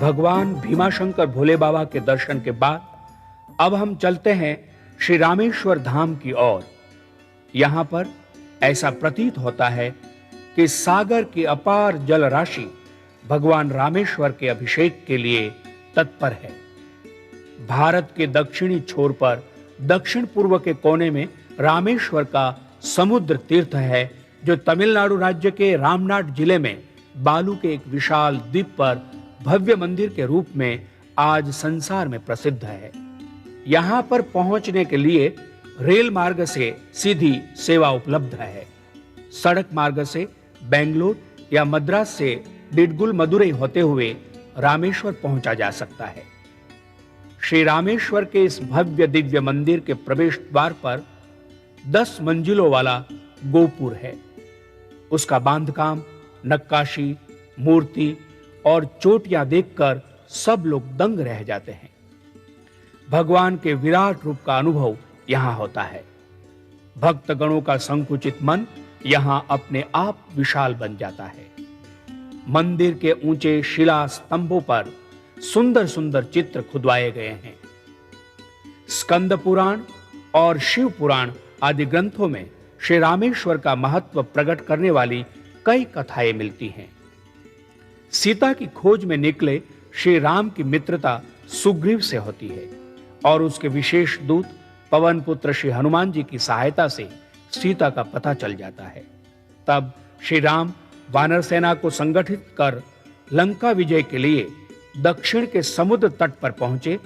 भगवान भीमाशंकर भोले बाबा के दर्शन के बाद अब हम चलते हैं श्री रामेश्वर धाम की ओर। यहां पर ऐसा प्रतीत होता है कि सागर की अपार जल राशि भगवान रामेश्वर के अभिषेक के लिए तत्पर है। भारत के दक्षिणी छोर पर दक्षिण पूर्व के कोने में रामेश्वर का समुद्र तीर्थ है, जो तमिलनाडु राज्य के रामनाड जिले में बालू के एक विशाल द्वीप पर भव्य मंदिर के रूप में आज संसार में प्रसिद्ध है। यहां पर पहुंचने के लिए रेल मार्ग से सीधी सेवा उपलब्ध है। सड़क मार्ग से बेंगलुरु या मद्रास से डिडगुल मदुरई होते हुए रामेश्वर पहुंचा जा सकता है। श्री रामेश्वर के इस भव्य दिव्य मंदिर के प्रवेश द्वार पर 10 मंजिलों वाला गोपुर है। उसका बांधकाम, नक्काशी, मूर्ति और चोटियां देखकर सब लोग दंग रह जाते हैं। भगवान के विराट रूप का अनुभव यहां होता है। भक्तगणों का संकुचित मन यहां अपने आप विशाल बन जाता है। मंदिर के ऊंचे शिला स्तंभों पर सुंदर सुंदर चित्र खुदवाए गए हैं। स्कंद पुराण और शिव पुराण आदि ग्रंथों में श्री रामेश्वर का महत्व प्रकट करने वाली कई कथाएं मिलती हैं। सीता की खोज में निकले श्री राम की मित्रता सुग्रीव से होती है और उसके विशेष दूत पवन पुत्र श्री हनुमान जी की सहायता से सीता का पता चल जाता है। तब श्री राम वानर सेना को संगठित कर लंका विजय के लिए दक्षिण के समुद्र तट पर पहुंचे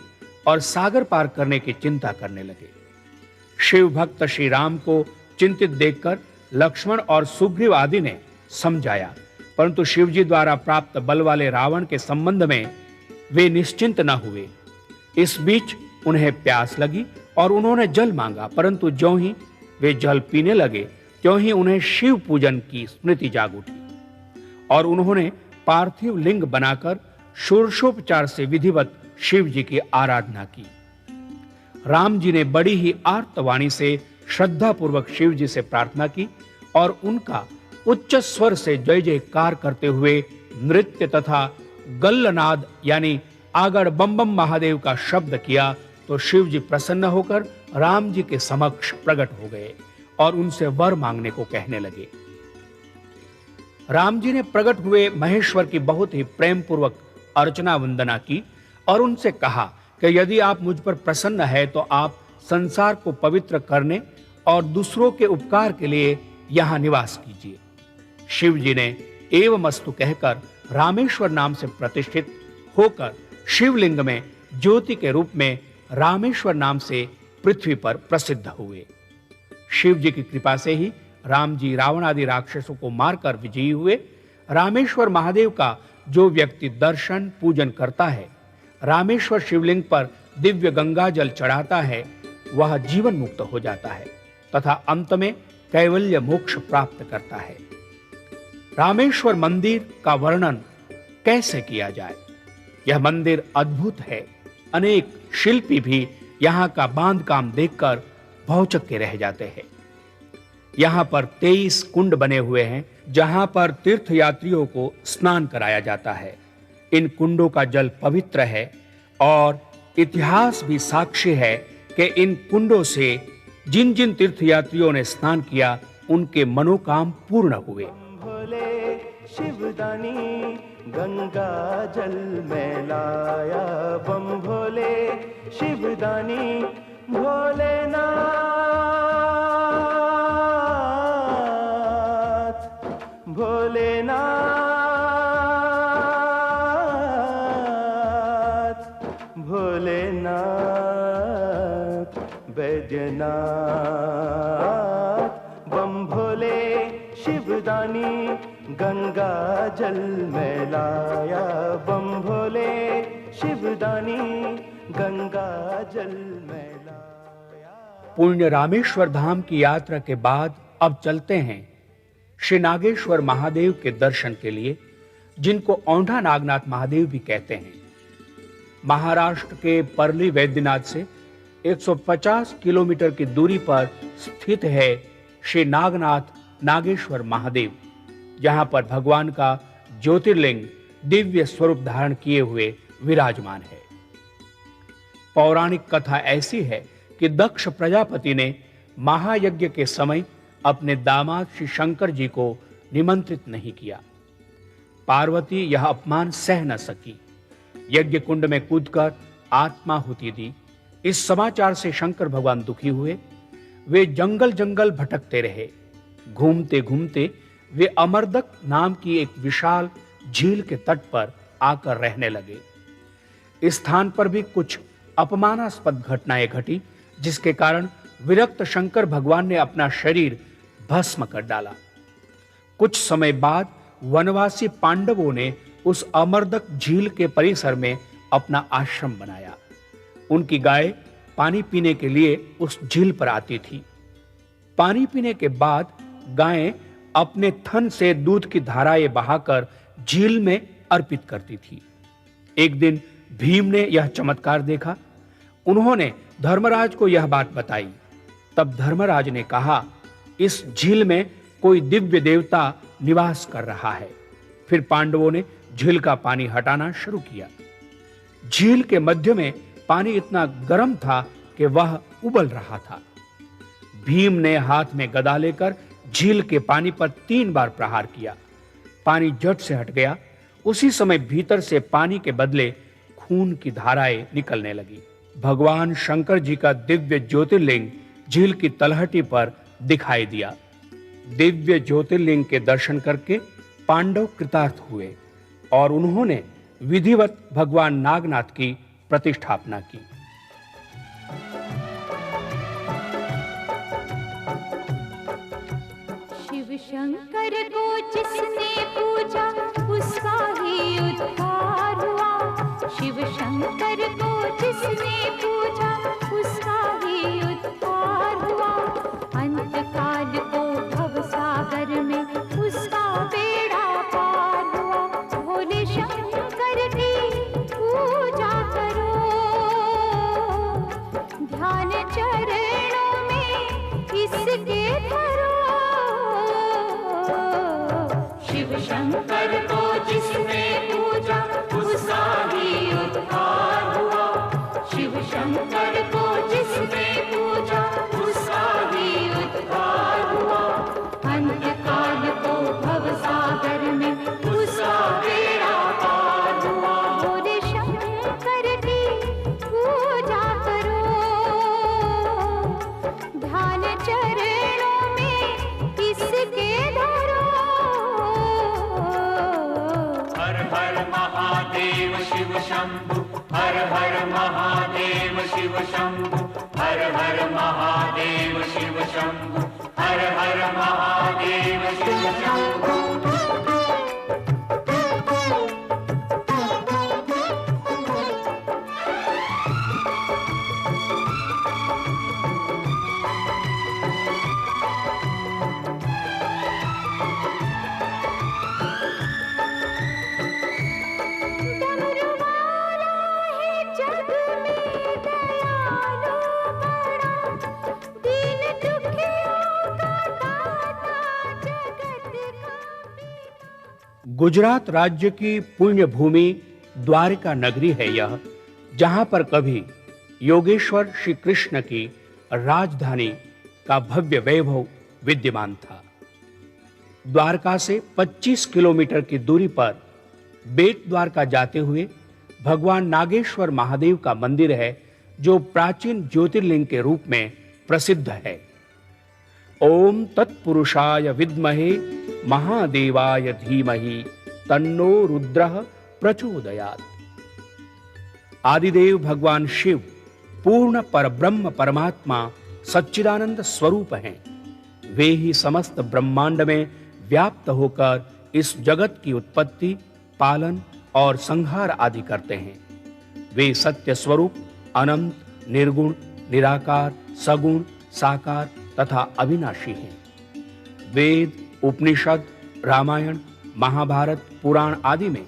और सागर पार करने की चिंता करने लगे। शिव भक्त श्री राम को चिंतित देखकर लक्ष्मण और सुग्रीव आदि ने समझाया, परंतु शिवजी द्वारा प्राप्त बल वाले रावण के संबंध में वे निश्चिंत न हुए। इस बीच उन्हें प्यास लगी और उन्होंने जल मांगा, परंतु ज्यों ही वे जल पीने लगे त्यों ही उन्हें शिव पूजन की स्मृति जाग उठी और उन्होंने पार्थिव लिंग बनाकर षोडशोपचार से विधिवत शिव जी की आराधना की। राम जी ने बड़ी ही आर्तवाणी से श्रद्धा पूर्वक शिव जी से प्रार्थना की और उनका उच्च स्वर से जय जयकार करते हुए नृत्य तथा गल्लनाद यानी आगड़ बम बम महादेव का शब्द किया तो शिव जी प्रसन्न होकर राम जी के समक्ष प्रकट हो गए और उनसे वर मांगने को कहने लगे। राम जी ने प्रकट हुए महेश्वर की बहुत ही प्रेम पूर्वक अर्चना वंदना की और उनसे कहा कि यदि आप मुझ पर प्रसन्न है तो आप संसार को पवित्र करने और दूसरों के उपकार के लिए यहां निवास कीजिए। शिव जी ने एवमस्तु कहकर रामेश्वर नाम से प्रतिष्ठित होकर शिवलिंग में ज्योति के रूप में रामेश्वर नाम से पृथ्वी पर प्रसिद्ध हुए। शिव जी की कृपा से ही राम जी रावण आदि राक्षसों को मारकर विजयी हुए। रामेश्वर महादेव का जो व्यक्ति दर्शन पूजन करता है, रामेश्वर शिवलिंग पर दिव्य गंगा जल चढ़ाता है, वह जीवन मुक्त हो जाता है तथा अंत में कैवल्य मोक्ष प्राप्त करता है। रामेश्वर मंदिर का वर्णन कैसे किया जाए? यह मंदिर अद्भुत है। अनेक शिल्पी भी यहाँ का बांध काम देखकर भौचक्के के रह जाते हैं। यहाँ पर 23 कुंड बने हुए हैं, जहाँ पर तीर्थयात्रियों को स्नान कराया जाता है। इन कुंडों का जल पवित्र है और इतिहास भी साक्षी है कि इन कुंडों से जिन जिन तीर्थयात्रियों ने स्नान किया, उनके मनोकाम पूर्ण हुए। भोले शिवदानी गंगा जल में लाया, बम भोले शिवदानी भोलेनाथ, भोलेनाथ, भोलेनाथ, बैद्यनाथ, बम भोले शिवदानी गंगा जल में लाया, बम भोले शिवदानी गंगा जल में लाया। पुण्य रामेश्वर धाम की यात्रा के बाद अब चलते हैं श्री नागेश्वर महादेव के दर्शन के लिए, जिनको औंढा नागनाथ महादेव भी कहते हैं। महाराष्ट्र के परली वैद्यनाथ से 150 किलोमीटर की दूरी पर स्थित है श्री नागनाथ नागेश्वर महादेव, जहां पर भगवान का ज्योतिर्लिंग दिव्य स्वरूप धारण किए हुए विराजमान है। पौराणिक कथा ऐसी है कि दक्ष प्रजापति ने महायज्ञ के समय अपने दामाद श्री शंकर जी को निमंत्रित नहीं किया। पार्वती यह अपमान सह न सकी, यज्ञ कुंड में कूदकर आत्माहुति दी। इस समाचार से शंकर भगवान दुखी हुए। वे जंगल जंगल भटकते रहे। घूमते घूमते वे अमरदक नाम की एक विशाल झील के तट पर आकर रहने लगे। इस स्थान पर भी कुछ अपमानास्पद घटनाएं घटी, जिसके कारण विरक्त शंकर भगवान ने अपना शरीर भस्म कर डाला। कुछ समय बाद वनवासी पांडवों ने उस अमरदक झील के परिसर में अपना आश्रम बनाया। उनकी गाय पानी पीने के लिए उस झील पर आती थी। पानी पीने के बाद गायें अपने थन से दूध की धाराएं बहाकर झील में अर्पित करती थी। एक दिन भीम ने यह चमत्कार देखा। उन्होंने धर्मराज को यह बात बताई। तब धर्मराज ने कहा, इस झील में कोई दिव्य देवता निवास कर रहा है। फिर पांडवों ने झील का पानी हटाना शुरू किया। झील के मध्य में पानी इतना गर्म था कि वह उबल रहा था। भीम ने हाथ में गदा लेकर झील के पानी पर 3 बार प्रहार किया। पानी झट से हट गया। उसी समय भीतर से पानी के बदले खून की धाराएं निकलने लगी। भगवान शंकर जी का दिव्य ज्योतिर्लिंग झील की तलहटी पर दिखाई दिया। दिव्य ज्योतिर्लिंग के दर्शन करके पांडव कृतार्थ हुए और उन्होंने विधिवत भगवान नागनाथ की प्रतिष्ठापना की। शिव शंकर को जिसने पूजा उसका ही उद्धार हुआ। शिव शंकर को जिसने पूजा उसका ही उद्धार हुआ। अंत काल को भव सागर में उसका बेड़ा पार हुआ। भोले शंकर की पूजा करो, ध्यान चरणों में इसके धरो। शिव शंकर को जिसने पूजा उसका ही उद्धार हुआ। शिव शंकर को जिसने पूजा उसका ही उद्धार हुआ। अंत काल को भव सागर में उसका बेड़ा पार हुआ। भोले शंकर की पूजा करो, ध्यान चरणों में इसके धरो। हर हर महादेव शिव शंभु, हर हर महादेव शिव शंभु, हर हर महादेव शिव शंभु, हर हर महादेव शिव शंभु। गुजरात राज्य की पुण्य भूमि द्वारका नगरी है यह, जहां पर कभी योगेश्वर श्री कृष्ण की राजधानी का भव्य वैभव विद्यमान था। द्वारका से 25 किलोमीटर की दूरी पर बेट द्वारका जाते हुए भगवान नागेश्वर महादेव का मंदिर है, जो प्राचीन ज्योतिर्लिंग के रूप में प्रसिद्ध है। ओम तत्पुरुषाय विद्महे महादेवाय धीमहि तन्नो रुद्रः प्रचोदयात्। आदिदेव भगवान शिव पूर्ण परब्रह्म परमात्मा सच्चिदानंद स्वरूप हैं। वे ही समस्त ब्रह्मांड में व्याप्त होकर इस जगत की उत्पत्ति, पालन और संहार आदि करते हैं। वे सत्य स्वरूप, अनंत, निर्गुण, निराकार, सगुण, साकार तथा अविनाशी हैं। वेद, उपनिषद, रामायण, महाभारत, पुराण आदि में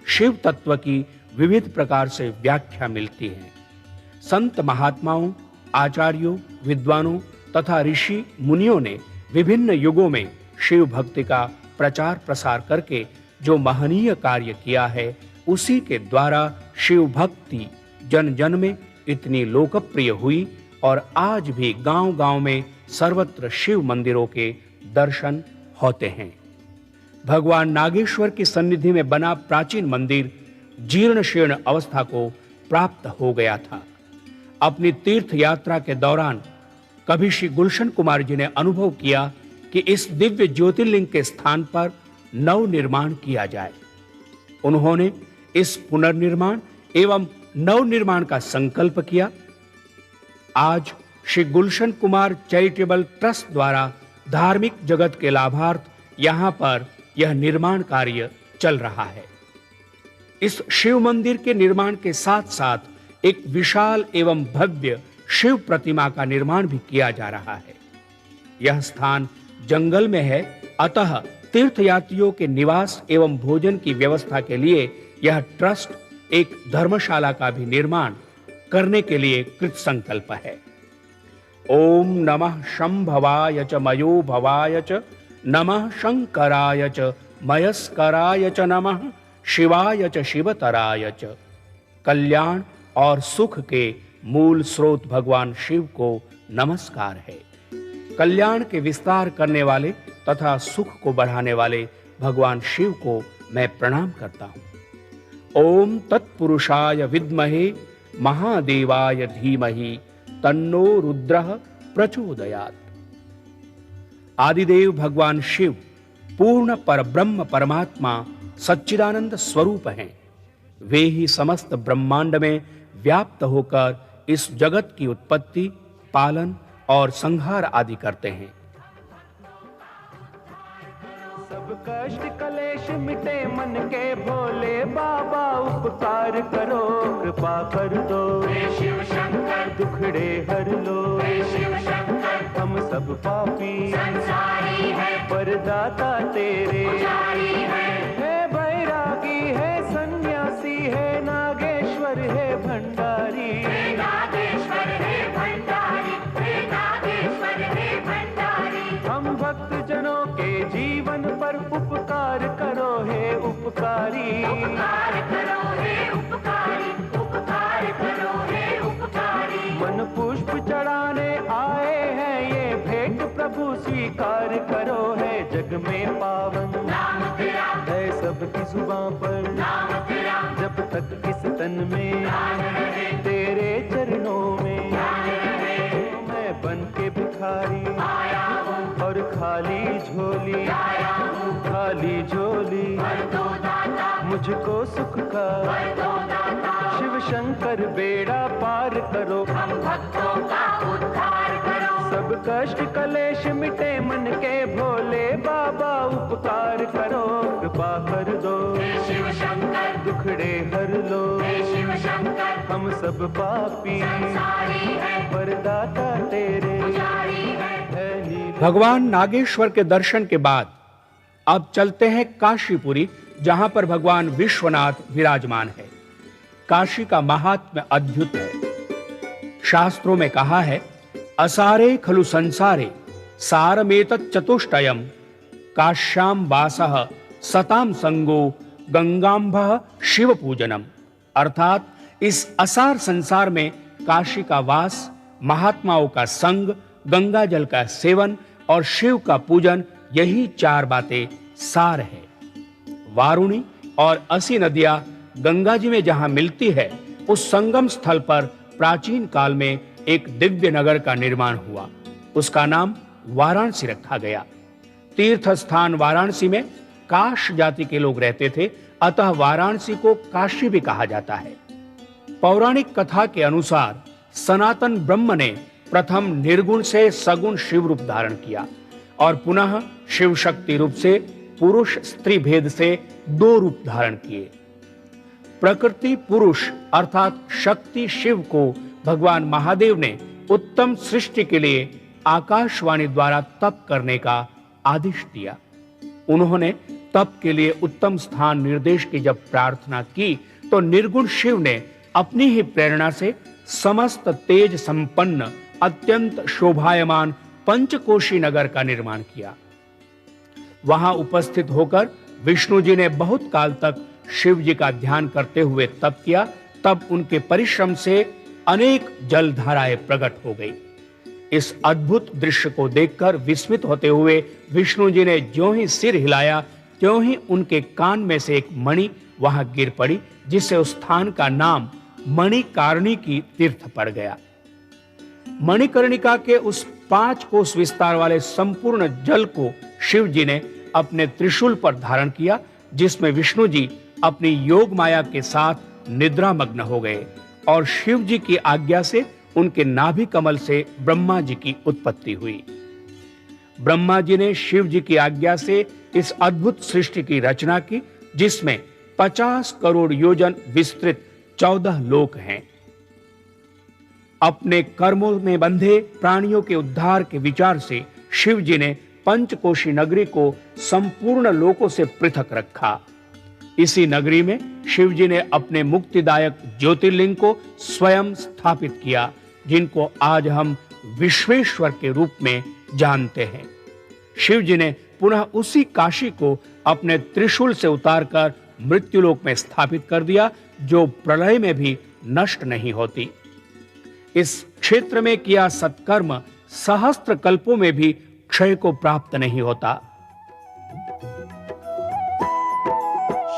शिव तत्व की विविध प्रकार से व्याख्या मिलती है। संत महात्माओं, आचार्यों, विद्वानों तथा ऋषि मुनियों ने विभिन्न युगों में शिव भक्ति का प्रचार प्रसार करके जो महनीय कार्य किया है, उसी के द्वारा शिव भक्ति जन जन में इतनी लोकप्रिय हुई और आज भी गांव-गांव में सर्वत्र शिव मंदिरों के दर्शन होते हैं। भगवान नागेश्वर की सन्निधि में बना प्राचीन मंदिर जीर्ण शीर्ण अवस्था को प्राप्त हो गया था। अपनी तीर्थ यात्रा के दौरान कभी श्री गुलशन कुमार जी ने अनुभव किया कि इस दिव्य ज्योतिर्लिंग के स्थान पर नव निर्माण किया जाए। उन्होंने इस पुनर्निर्माण एवं नव निर्माण का संकल्प किया। आज श्री गुलशन कुमार चैरिटेबल ट्रस्ट द्वारा धार्मिक जगत के लाभार्थ यहां पर यह निर्माण कार्य चल रहा है। इस शिव मंदिर के निर्माण के साथ साथ एक विशाल एवं भव्य शिव प्रतिमा का निर्माण भी किया जा रहा है। यह स्थान जंगल में है, अतः तीर्थयात्रियों के निवास एवं भोजन की व्यवस्था के लिए यह ट्रस्ट एक धर्मशाला का भी निर्माण करने के लिए कृत संकल्प है। ओम नमः शंभवाय च मयो भवाय च नमः शंकराय च मयस्कराय च नमः शिवाय च शिवतराय च। कल्याण और सुख के मूल स्रोत भगवान शिव को नमस्कार है। कल्याण के विस्तार करने वाले तथा सुख को बढ़ाने वाले भगवान शिव को मैं प्रणाम करता हूं। ओम तत्पुरुषाय विद्महे महादेवाय धीमहि तन्नो रुद्रः प्रचोदयात्। आदिदेव भगवान शिव पूर्ण परब्रह्म परमात्मा सच्चिदानंद स्वरूप हैं। वे ही समस्त ब्रह्मांड में व्याप्त होकर इस जगत की उत्पत्ति, पालन और संहार आदि करते हैं। सब कष्ट कलेश मिटे मन के भोले बाबा, उपकार करो कृपा कर दो शिव शंकर, दुखड़े हर लो शिव शंकर, हम सब पापी संसारी है, वरदाता तेरे पुजारी है, बैरागी है, सन्यासी है, नागेश्वर है भंडारी, नागेश्वर है भंडारी, नागेश्वर है भंडारी। हम भक्त जनों के जीवन पर उपकार करो हे उपकारी, उपकार करो हे उपकारी, उपकार करो हे उपकारी। मन पुष्प चढ़ाने आए हैं ये भेंट प्रभु स्वीकार करो, है जग में पावन नाम तेरा, है सबकी जुबां पर नाम तेरा, जब तक इस तन में ध्यान रहे, तेरे चरणों में ध्यान रहे। मैं बन के भिखारी आया हूँ, और खाली झोली, आया हूँ, खाली झोली, भर दो दाता, मुझको सुख का भर दो दाता। शिव शंकर बेड़ा पार करो, हम भक्तों का उद्धार करो, सब कष्ट कलेश मिटे मन के भोले बाबा, उपकार करो कृपा कर दो हे शिव शंकर, दुखड़े हर लो हे शिव शंकर, हम सब पापी संसारी है, वरदाता तेरे पुजारी है। भगवान नागेश्वर के दर्शन के बाद अब चलते हैं काशीपुरी, जहां पर भगवान विश्वनाथ विराजमान है। काशी का महात्म्य अद्भुत है। शास्त्रों में कहा है, असारे खलु संसारे सारमेतत् चतुष्टयम् काश्याम वासः सताम संगो गंगाम्भः शिव पूजनम, अर्थात इस असार संसार में काशी का वास, महात्माओं का संग, गंगा जल का सेवन और शिव का पूजन, यही 4 बातें सार है। वारुणी और असी नदियां गंगा जी में जहां मिलती है, उस संगम स्थल पर प्राचीन काल में एक दिव्य नगर का निर्माण हुआ। उसका नाम वाराणसी रखा गया। तीर्थ स्थान वाराणसी में काश जाति के लोग रहते थे, अतः वाराणसी को काशी भी कहा जाता है। पौराणिक कथा के अनुसार सनातन ब्रह्म ने प्रथम निर्गुण से सगुण शिव रूप धारण किया और पुनः शिव शक्ति रूप से पुरुष स्त्री भेद से 2 रूप धारण किए। प्रकृति पुरुष अर्थात शक्ति शिव को भगवान महादेव ने उत्तम सृष्टि के लिए आकाशवाणी द्वारा तप करने का आदेश दिया। उन्होंने तप के लिए उत्तम स्थान निर्देश की जब प्रार्थना की, तो निर्गुण शिव ने अपनी ही प्रेरणा से समस्त तेज संपन्न अत्यंत शोभायमान पंचकोशी नगर का निर्माण किया। वहां उपस्थित होकर विष्णु जी ने बहुत काल तक शिव जी का ध्यान करते हुए तप किया। तब उनके परिश्रम से अनेक जलधाराएं प्रकट हो गई। इस अद्भुत दृश्य को देखकर विस्मित होते हुए विष्णु जी ने ज्यों ही सिर हिलाया, त्यों ही उनके कान में से एक मणि वहां गिर पड़ी, जिससे उस स्थान का नाम मणिकर्णिकी तीर्थ पड़ गया। मणिकर्णिका के उस 5 कोस विस्तार वाले संपूर्ण जल को शिव जी ने अपने त्रिशूल पर धारण किया, जिसमें विष्णु जी अपनी योग माया के साथ निद्रामग्न हो गए और शिव जी की आज्ञा से उनके नाभि कमल से ब्रह्मा जी की उत्पत्ति हुई। ब्रह्मा जी ने शिव जी की आज्ञा से इस अद्भुत सृष्टि की रचना की, जिसमें 50 करोड़ योजन विस्तृत 14 लोक हैं। अपने कर्मों में बंधे प्राणियों के उद्धार के विचार से शिव जी ने पंचकोशी नगरी को संपूर्ण लोकों से पृथक रखा। इसी नगरी में शिव जी ने अपने मुक्तिदायक ज्योतिर्लिंग को स्वयं स्थापित किया, जिनको आज हम विश्वेश्वर के रूप में जानते हैं। शिव जी ने पुनः उसी काशी को अपने त्रिशूल से उतारकर मृत्युलोक में स्थापित कर दिया, जो प्रलय में भी नष्ट नहीं होती। इस क्षेत्र में किया सत्कर्म सहस्त्र कल्पों में भी क्षय को प्राप्त नहीं होता।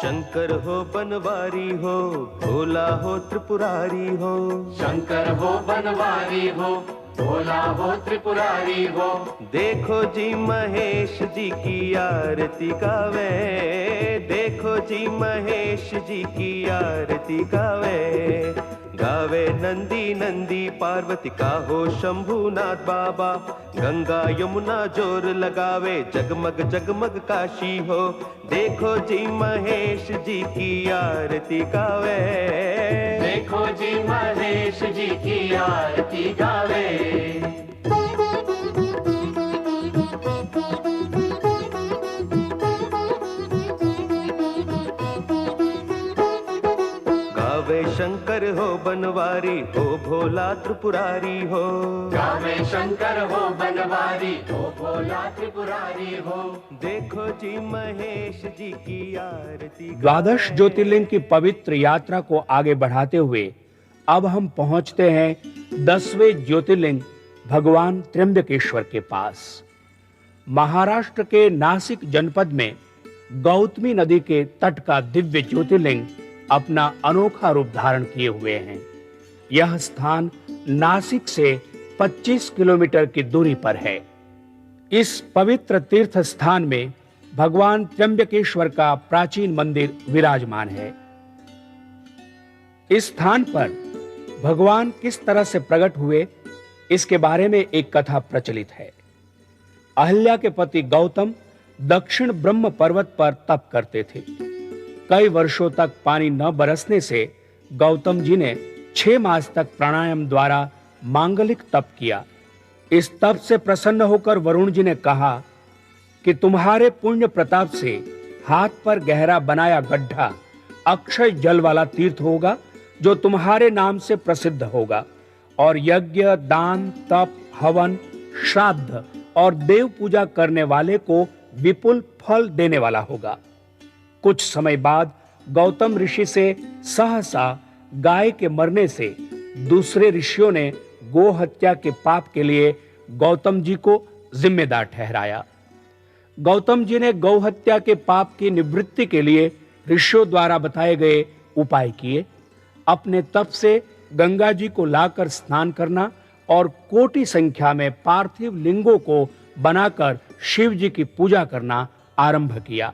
शंकर हो बनवारी हो, भोला हो त्रिपुरारी हो। शंकर हो बनवारी हो, भोला हो त्रिपुरारी हो। देखो जी महेश जी की आरती गावे, देखो जी महेश जी की आरती गावे। गावे नंदी नंदी पार्वती का हो शंभुनाथ बाबा। गंगा यमुना जोर लगावे, जगमग जगमग काशी हो। देखो जी महेश जी की आरती गावे, देखो जी महेश जी की आरती गावे। गावे शंकर हो बनवारी हो, भोला त्रिपुरारी हो। गावे शंकर हो बनवारी हो, भोला त्रिपुरारी हो। देखो जी महेश जी की आरती। द्वादश ज्योतिर्लिंग की पवित्र यात्रा को आगे बढ़ाते हुए अब हम पहुंचते हैं 10वें ज्योतिर्लिंग भगवान त्र्यंबकेश्वर के पास। महाराष्ट्र के नासिक जनपद में गौतमी नदी के तट का दिव्य ज्योतिर्लिंग अपना अनोखा रूप धारण किए हुए हैं। यह स्थान नासिक से 25 किलोमीटर की दूरी पर है। इस पवित्र तीर्थ स्थान में भगवान त्र्यंबकेश्वर का प्राचीन मंदिर विराजमान है। इस स्थान पर भगवान किस तरह से प्रकट हुए, इसके बारे में एक कथा प्रचलित है। अहल्या के पति गौतम दक्षिण ब्रह्म पर्वत पर तप करते थे। कई वर्षों तक पानी न बरसने से गौतम जी ने 6 मास तक प्राणायाम द्वारा मांगलिक तप किया। इस तप से प्रसन्न होकर वरुण जी ने कहा कि तुम्हारे पुण्य प्रताप से हाथ पर गहरा बनाया गड्ढा अक्षय जल वाला तीर्थ होगा, जो तुम्हारे नाम से प्रसिद्ध होगा और यज्ञ, दान, तप, हवन, श्राद्ध और देव पूजा करने वाले को विपुल फल देने वाला होगा। कुछ समय बाद गौतम ऋषि से सहसा गाय के मरने से दूसरे ऋषियों ने गो हत्या के पाप के लिए गौतम जी को जिम्मेदार ठहराया। गौतम जी ने गौ हत्या के पाप की निवृत्ति के लिए ऋषियों द्वारा बताए गए उपाय किए। अपने तप से गंगा जी को लाकर स्नान करना और कोटि संख्या में पार्थिव लिंगों को बनाकर शिव जी की पूजा करना आरंभ किया।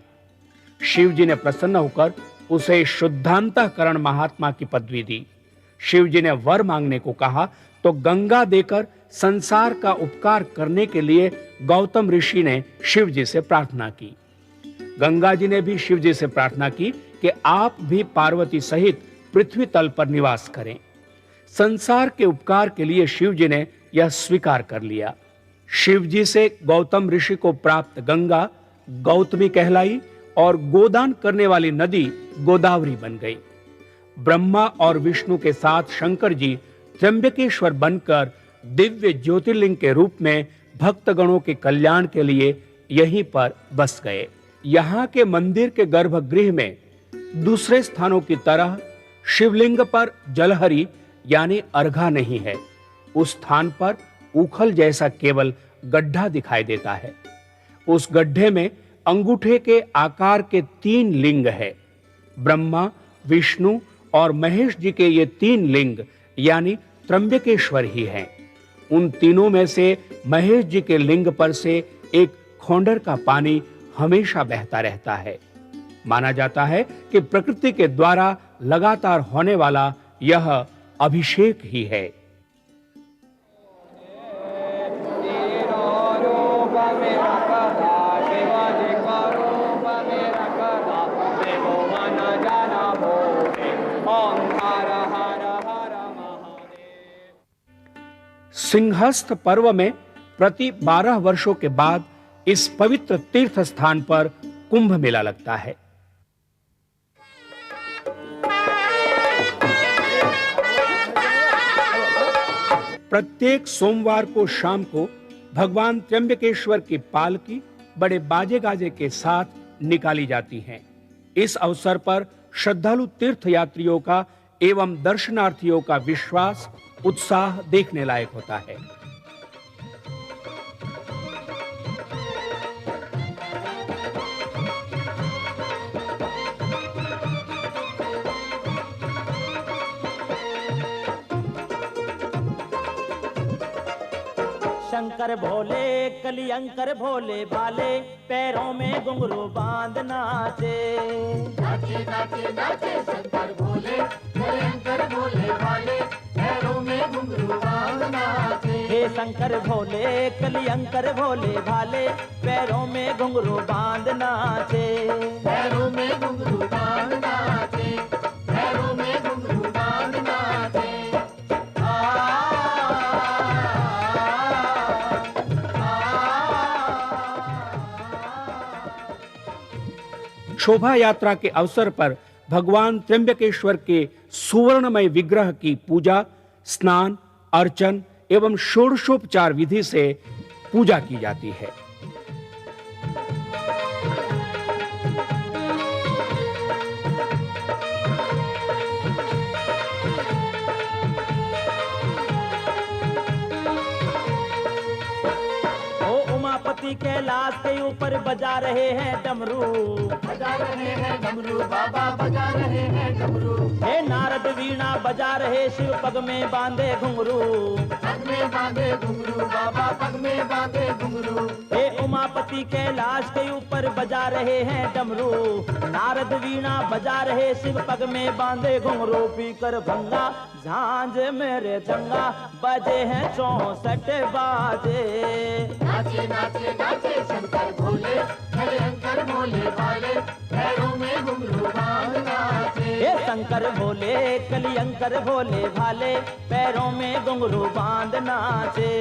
शिव जी ने प्रसन्न होकर उसे शुद्धांतःकरण महात्मा की पदवी दी। शिव जी ने वर मांगने को कहा तो गंगा देकर संसार का उपकार करने के लिए गौतम ऋषि ने शिव जी से प्रार्थना की। गंगा जी ने भी शिव जी से प्रार्थना की कि आप भी पार्वती सहित पृथ्वी तल पर निवास करें। संसार के उपकार के लिए शिव जी ने यह स्वीकार कर लिया। शिव जी से गौतम ऋषि को प्राप्त गंगा गौतमी कहलाई और गोदान करने वाली नदी गोदावरी बन गई। ब्रह्मा और विष्णु के साथ शंकर जी त्र्यंबकेश्वर बनकर दिव्य ज्योतिर्लिंग के रूप में भक्तगणों के कल्याण के लिए यहीं पर बस गए। यहाँ के मंदिर के गर्भगृह में दूसरे स्थानों की तरह शिवलिंग पर जलहरी यानी अर्घा नहीं है। उस स्थान पर उखल जैसा केवल गड्ढा दिखाई देता है। उस गड्ढे में अंगूठे के आकार के 3 लिंग है। ब्रह्मा, विष्णु और महेश जी के ये 3 लिंग यानी त्र्यंबकेश्वर ही हैं। उन तीनों में से महेश जी के लिंग पर से एक खोंडर का पानी हमेशा बहता रहता है। माना जाता है कि प्रकृति के द्वारा लगातार होने वाला यह अभिषेक ही है। सिंहस्थ पर्व में प्रति 12 वर्षों के बाद इस पवित्र तीर्थ स्थान पर कुंभ मेला लगता है। प्रत्येक सोमवार को शाम को भगवान त्र्यंबकेश्वर की पालकी बड़े बाजे गाजे के साथ निकाली जाती है। इस अवसर पर श्रद्धालु तीर्थयात्रियों का एवं दर्शनार्थियों का विश्वास उत्साह देखने लायक होता है। शंकर भोले कलियंकर भोले भाले पैरों में घुंघरू बांध नाचे। नाचे नाचे नाचे शंकर भोले कलियंकर भोले भाले पैरों में घुंघरू बांध नाचे। हे शंकर भोले कलियंकर भोले भाले पैरों में घुंघरू बांध नाचे। पैरों में घुंघरू बांध नाचे। पैरों में घुंघरू बांध नाचे। शोभा यात्रा के अवसर पर भगवान त्र्यंबकेश्वर के सुवर्णमय विग्रह की पूजा, स्नान, अर्चन एवं षोडशोपचार विधि से पूजा की जाती है। उमापति कैलाश के ऊपर बजा रहे हैं डमरू। बजा रहे हैं डमरू बाबा बजा रहे हैं डमरू। हे नारद वीणा बजा रहे शिव पग में बांधे घुंघरू। पग में बांधे घुंघरू बाबा पग में बांधे घुंघरू। हे उमापति कैलाश के ऊपर बजा रहे हैं डमरू। नारद वीणा बजा रहे शिव पग में बांधे घुंघरू। पीकर भंगा झांझ मेरे चंगा बजे हैं 64 बाजे। नाचे नाचे नाचे शंकर भोले कलियंकर भोले भाले पैरों में घुंघरू बांध नाचे। हे शंकर भोले कलियंकर भोले भाले पैरों में घुंघरू बांध नाचे।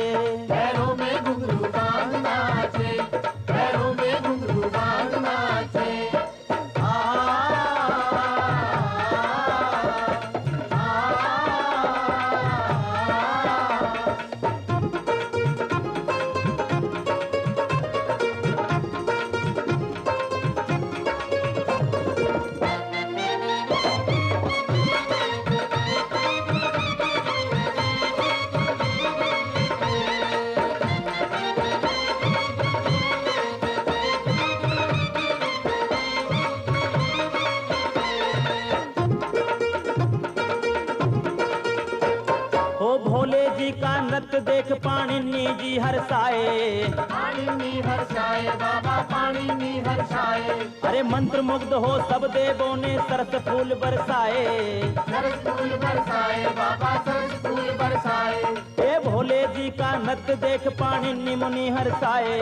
पैरों में घुंघरू बांध नाचे। पैरों में घुंघरू बांध नाचे। नृत्य देख पाणिनि जी हर्षाए। पाणिनि हर्षाए बाबा पाणिनि हर्षाए। अरे मंत्र मुग्ध हो सब देवों ने सरस फूल बरसाए। सरस फूल बरसाए बाबा सरस फूल बरसाए। हे भोले जी का नृत्य देख पाणिनि मुनि हर्षाए।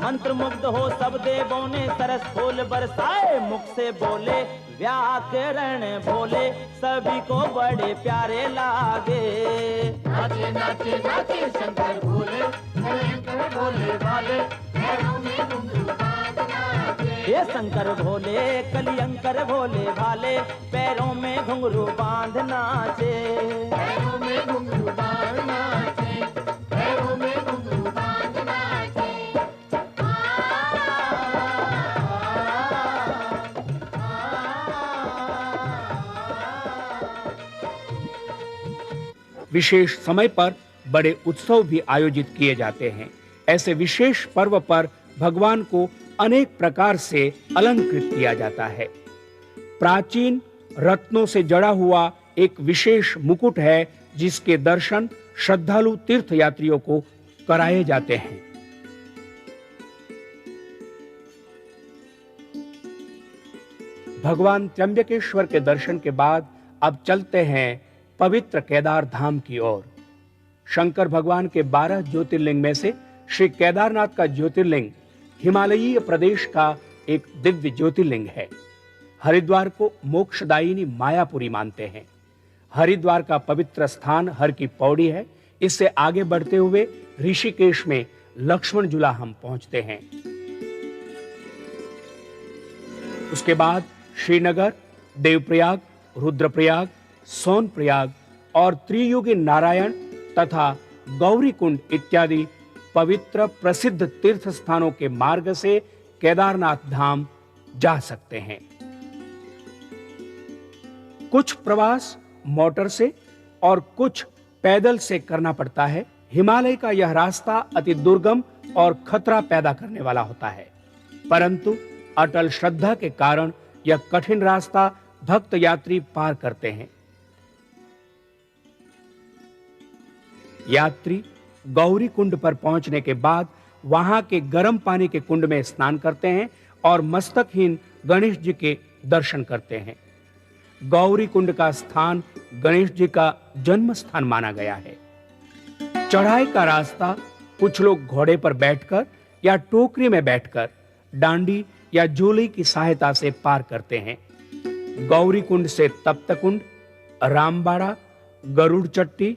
मंत्र मुग्ध हो सब देवों ने सरस फूल बरसाए। मुख से बोले व्याकरण भोले सभी को बड़े प्यारे लागे। नाचे नाचे नाचे शंकर भोले शंकर भोले भाले पैरों में घुंघरू बांध नाचे। हे शंकर भोले कलियंकर भोले भाले पैरों में घुंघरू बांध नाचे। पैरों में घुंघरू बांध नाचे। पैरों में घुंघरू बांध नाचे। विशेष समय पर बड़े उत्सव भी आयोजित किए जाते हैं। ऐसे विशेष पर्व पर भगवान को अनेक प्रकार से अलंकृत किया जाता है। प्राचीन रत्नों से जड़ा हुआ एक विशेष मुकुट है जिसके दर्शन श्रद्धालु तीर्थयात्रियों को कराए जाते हैं। भगवान त्र्यंबकेश्वर के दर्शन के बाद अब चलते हैं पवित्र केदार धाम की ओर। शंकर भगवान के 12 ज्योतिर्लिंग में से श्री केदारनाथ का ज्योतिर्लिंग हिमालयीय प्रदेश का एक दिव्य ज्योतिर्लिंग है। हरिद्वार को मोक्षदायिनी मायापुरी मानते हैं। हरिद्वार का पवित्र स्थान हर की पौड़ी है। इससे आगे बढ़ते हुए ऋषिकेश में लक्ष्मण झूला हम पहुंचते हैं। उसके बाद श्रीनगर, देवप्रयाग, रुद्रप्रयाग, सोनप्रयाग और त्रियुगी नारायण तथा गौरी कुंड इत्यादि पवित्र प्रसिद्ध तीर्थ स्थानों के मार्ग से केदारनाथ धाम जा सकते हैं। कुछ प्रवास मोटर से और कुछ पैदल से करना पड़ता है। हिमालय का यह रास्ता अति दुर्गम और खतरा पैदा करने वाला होता है, परंतु अटल श्रद्धा के कारण यह कठिन रास्ता भक्त यात्री पार करते हैं। यात्री गौरी कुंड पर पहुंचने के बाद वहां के गर्म पानी के कुंड में स्नान करते हैं और मस्तकहीन गणेश जी के दर्शन करते हैं। गौरी कुंड का स्थान गणेश जी का जन्म स्थान माना गया है। चढ़ाई का रास्ता कुछ लोग घोड़े पर बैठकर या टोकरी में बैठकर डांडी या झोली की सहायता से पार करते हैं। गौरी कुंड से तप्त कुंड, रामबाड़ा, गरुड़ चट्टी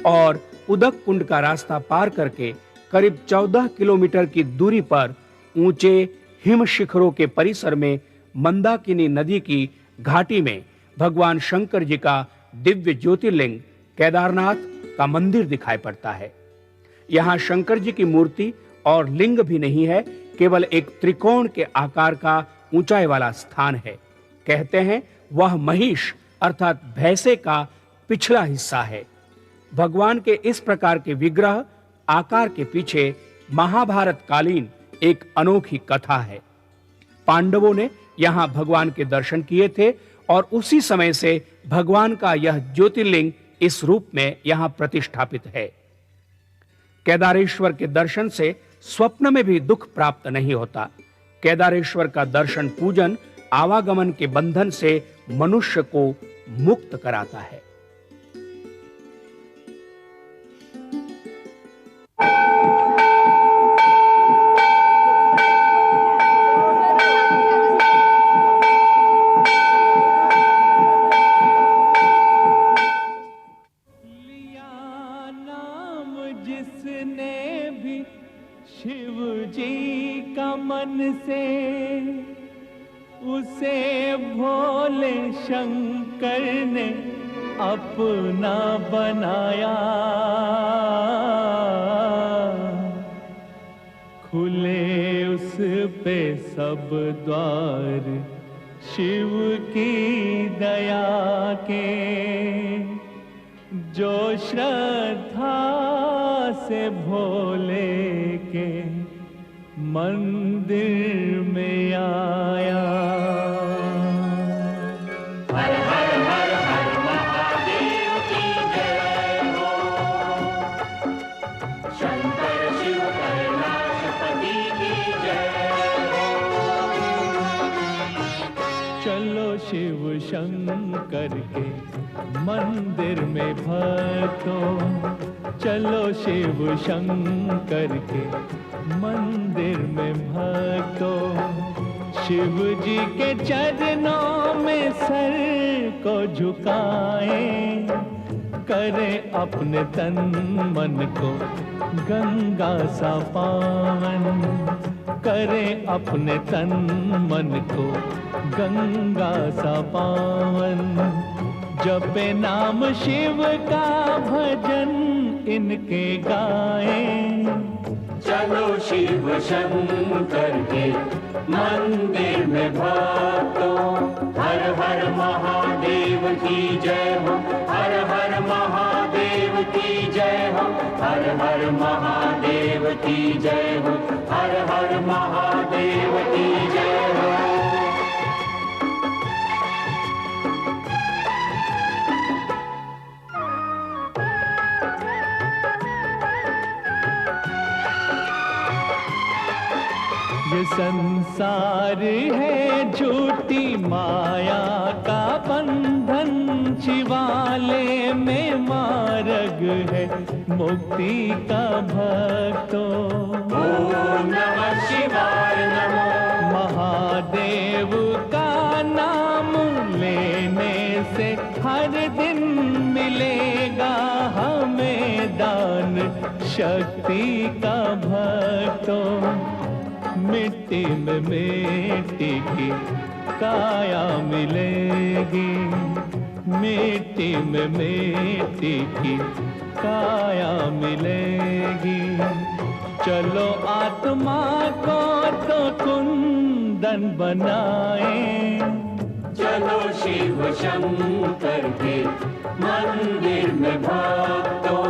और उदक कुंड का रास्ता पार करके करीब 14 किलोमीटर की दूरी पर ऊंचे हिम शिखरों के परिसर में मंदाकिनी नदी की घाटी में भगवान शंकर जी का दिव्य ज्योतिर्लिंग केदारनाथ का मंदिर दिखाई पड़ता है। यहाँ शंकर जी की मूर्ति और लिंग भी नहीं है, केवल एक त्रिकोण के आकार का ऊंचाई वाला स्थान है। कहते हैं वह महिष अर्थात भैंसे का पिछला हिस्सा है। भगवान के इस प्रकार के विग्रह आकार के पीछे महाभारत कालीन एक अनोखी कथा है। पांडवों ने यहां भगवान के दर्शन किए थे और उसी समय से भगवान का यह ज्योतिर्लिंग इस रूप में यहां प्रतिष्ठापित है। केदारेश्वर के दर्शन से स्वप्न में भी दुख प्राप्त नहीं होता। केदारेश्वर का दर्शन पूजन आवागमन के बंधन से मनुष्य को मुक्त कराता है। जिसने भी शिव जी का मन से उसे भोले शंकर ने अपना बनाया। खुले उस पे सब द्वार शिव की दया के, जो श्रद्धा से भोले के मंदिर में आया। हर हर हर हर महादेव की जय हो। शंकर के मंदिर में भक्तों, चलो शिव शंकर के मंदिर में भक्तों। शिव जी के चरणों में सर को झुकाएं, करें अपने तन मन को गंगा सा पावन, करें अपने तन मन को गंगा सा पावन। जपे नाम शिव का भजन इनके गाएं, चलो शिव शंकर के मंदिर में भक्तों। हर हर महादेव की जय हो, हर हर महादेव की जय हो, हर हर महादेव की जय हो, हर हर महादेव की जय हो। ये संसार है झूठी माया का बंधन, शिवालय में मार्ग है मुक्ति का भक्तों। ओम नमः शिवाय नमो। महादेव का नाम लेने से हर दिन मिलेगा हमें दान शक्ति का भक्तों। मिट्टी में मिट्टी की काया मिलेगी, मिट्टी में मिट्टी की काया मिलेगी। चलो आत्मा को तो कुंदन बनाएं, चलो शिव शंकर के मंदिर में भक्तों।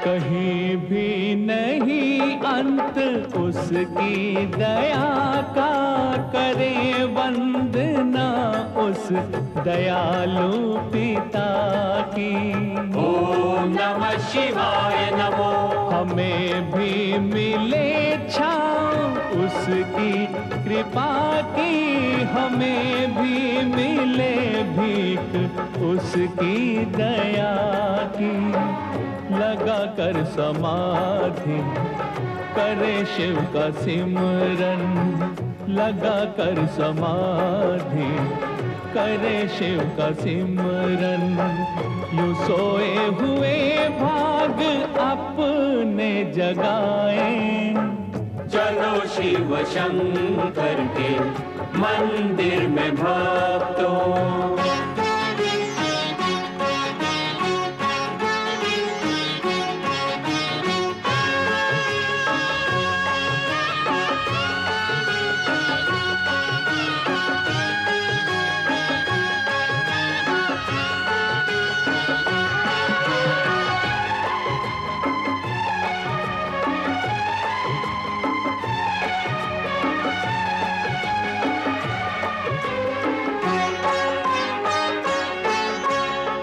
कहीं भी नहीं अंत उसकी दया का, करे वंदना उस दयालु पिता की। ओम नमः शिवाय नमो। हमें भी मिले छाँव उसकी कृपा की, हमें भी मिले भीख उसकी दया की। लगा कर समाधि करे शिव का सिमरन, लगा कर समाधि करे शिव का सिमरन। यूं सोए हुए भाग अपने जगाएं, चलो शिव शंकर के मंदिर में भक्तों।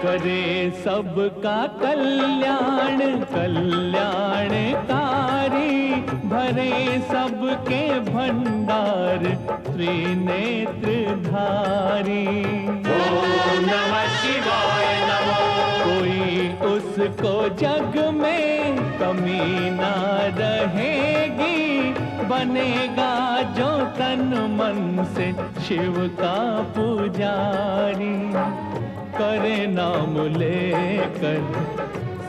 करे सबका कल्याण कल्याणकारी, भरे सबके भंडार त्रिनेत्रधारी। ओम नमः शिवाय नमो। कोई उसको जग में कमी ना रहेगी, बनेगा जो तन मन से शिव का पुजारी। करे नाम लेकर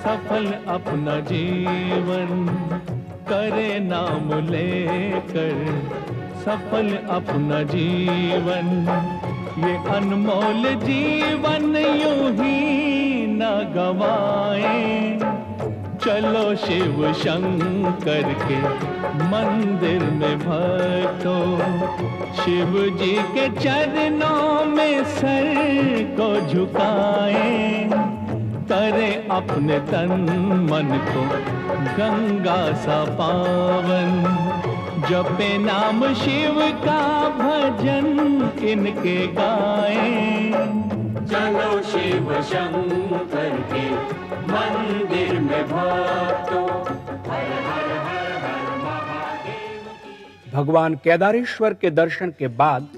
सफल अपना जीवन, करे नाम लेकर सफल अपना जीवन। ये अनमोल जीवन यूं ही न गवाएं, चलो शिव शंकर के मंदिर में भक्तों, शिव जी के चरणों में सर को झुकाएं, करें अपने तन मन को गंगा सा पावन, जपे नाम शिव का भजन इनके गाएं। चलो शिव शंकर के मंदिर में भक्तों, हर हर हर हर महादेव की। भगवान केदारेश्वर के दर्शन के बाद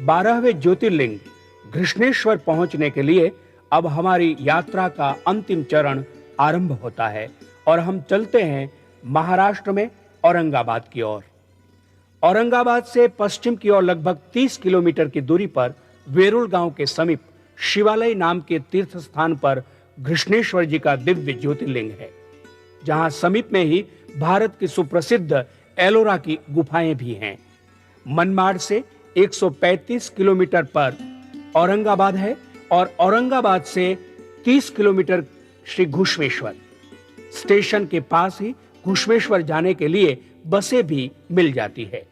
12वें ज्योतिर्लिंग घृष्णेश्वर पहुंचने के लिए अब हमारी यात्रा का अंतिम चरण आरंभ होता है और हम चलते हैं महाराष्ट्र में औरंगाबाद की ओर। औरंगाबाद से पश्चिम की ओर लगभग 30 किलोमीटर की दूरी पर वेरुल गांव के समीप शिवालय नाम के तीर्थ स्थान पर घृष्णेश्वर जी का दिव्य ज्योतिर्लिंग है, जहां समीप में ही भारत की सुप्रसिद्ध एलोरा की गुफाएं भी हैं। मनमाड़ से 135 किलोमीटर पर औरंगाबाद है और औरंगाबाद से 30 किलोमीटर श्री घुश्मेश्वर स्टेशन के पास ही घुश्मेश्वर जाने के लिए बसें भी मिल जाती है।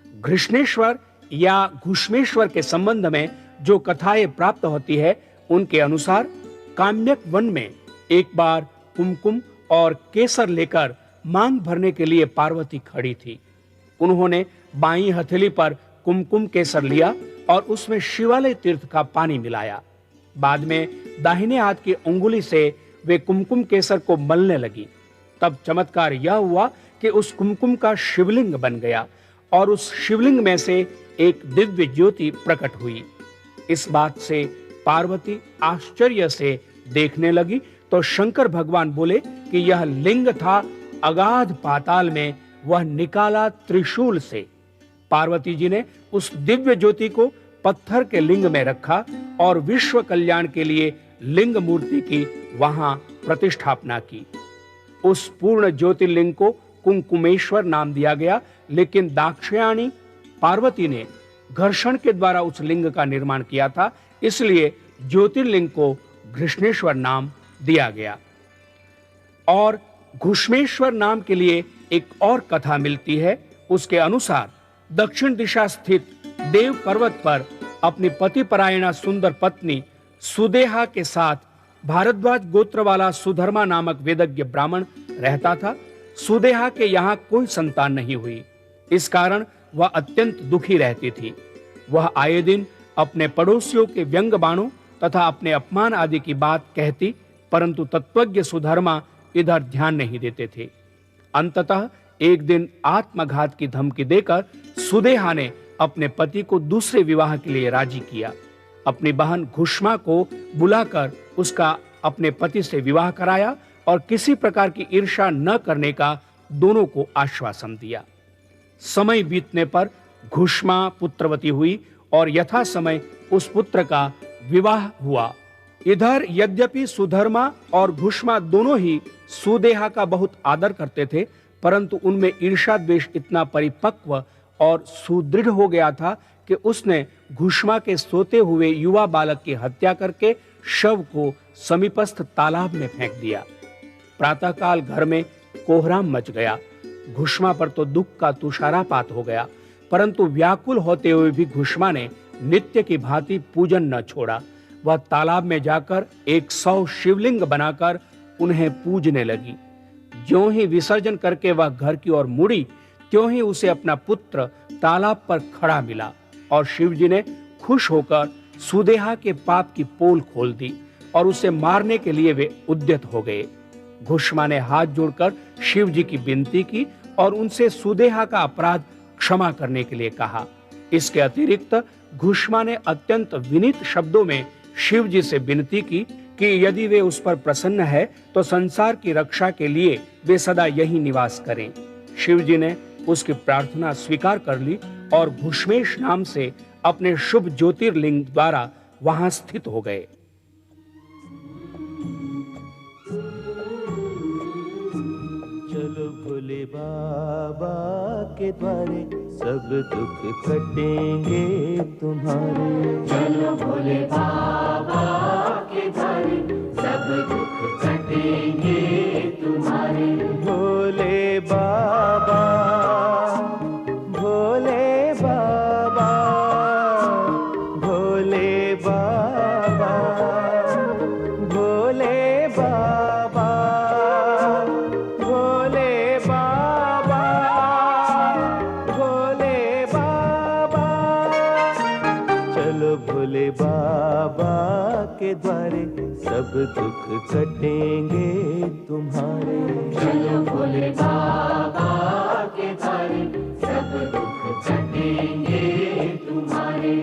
घृष्णेश्वर या घुश्मेश्वर के संबंध में जो कथाएं प्राप्त होती है, उनके अनुसार काम्यक वन में एक बार कुमकुम और केसर लेकर मांग भरने के लिए पार्वती खड़ी थी। उन्होंने बाईं हथेली पर कुमकुम केसर लिया और उसमें शिवालय तीर्थ का पानी मिलाया। बाद में दाहिने हाथ की उंगली से वे कुमकुम केसर को मलने लगी। तब चमत्कार यह हुआ कि उस कुमकुम का शिवलिंग बन गया और उस शिवलिंग में से एक दिव्य ज्योति प्रकट हुई। इस बात से पार्वती आश्चर्य से देखने लगी तो शंकर भगवान बोले कि यह लिंग था अगाध पाताल में, वह निकाला त्रिशूल से। पार्वती जी ने उस दिव्य ज्योति को पत्थर के लिंग में रखा और विश्व कल्याण के लिए लिंग मूर्ति की वहां प्रतिष्ठापना की। उस पूर्ण ज्योतिर्लिंग को कुंकुमेश्वर नाम दिया गया, लेकिन दाक्षायणी पार्वती ने घर्षण के द्वारा उस लिंग का निर्माण किया था, इसलिए ज्योतिर्लिंग को घृष्णेश्वर नाम दिया गया। और घुश्मेश्वर नाम के लिए एक और कथा मिलती है। उसके अनुसार दक्षिण दिशा स्थित देव पर्वत पर अपनी पतिपरायणा सुंदर पत्नी सुदेहा के साथ भारद्वाज गोत्र वाला सुधर्मा नामक वेदज्ञ ब्राह्मण रहता था। सुदेहा के यहाँ कोई संतान नहीं हुई, इस कारण वह अत्यंत दुखी रहती थी। वह आए दिन अपने पड़ोसियों के व्यंग बाणों तथा अपने अपमान आदि की बात कहती, परंतु तत्वज्ञ सुधर्मा इधर ध्यान नहीं देते थे। अंततः एक दिन आत्मघात की धमकी देकर सुदेहा ने अपने पति को दूसरे विवाह के लिए राजी किया। अपनी बहन घुष्मा को बुलाकर उसका अपने पति से विवाह कराया और किसी प्रकार की ईर्ष्या न करने का दोनों को आश्वासन दिया। समय बीतने पर घुष्मा पुत्रवती हुई और यथा समय उस पुत्र का विवाह हुआ। इधर यद्यपि सुधर्मा और घुष्मा दोनों ही सुदेहा का बहुत आदर करते थे, परंतु उनमें ईर्ष्या द्वेष इतना परिपक्व और सुदृढ़ हो गया था कि उसने घुष्मा के सोते हुए युवा बालक की हत्या करके शव को समीपस्थ तालाब में फेंक दिया। प्रातःकाल घर में कोहराम मच गया। घुष्मा पर तो दुख का तुषारापात हो गया, परंतु व्याकुल होते हुए भी घुष्मा ने नित्य की भांति पूजन न छोड़ा। वह तालाब में जाकर 100 शिवलिंग बनाकर उन्हें पूजने लगी। ज्यों ही विसर्जन करके वह घर की ओर मुड़ी, त्यों ही उसे अपना पुत्र तालाब पर खड़ा मिला और शिवजी ने खुश होकर सुदेहा के पाप की पोल खोल दी और उसे मारने के लिए वे उद्यत हो गए। घुष्मा ने हाथ जोड़कर शिव जी की विनती की और उनसे सुदेहा का अपराध क्षमा करने के लिए कहा। इसके अतिरिक्त घुष्मा ने अत्यंत विनीत शब्दों में शिव जी से विनती की कि यदि वे उस पर प्रसन्न है तो संसार की रक्षा के लिए वे सदा यही निवास करें। शिव जी ने उसकी प्रार्थना स्वीकार कर ली और घुश्मेश नाम से अपने शुभ ज्योतिर्लिंग द्वारा वहां स्थित हो गए। चलो भोले बाबा के द्वारे सब दुख कटेंगे तुम्हारे। चलो भोले बाबा के द्वारे सब दुख कटेंगे तुम्हारे। के द्वारे सब दुख कटेंगे तुम्हारे। चलो भोले बाबा के द्वारे सब दुख कटेंगे तुम्हारे।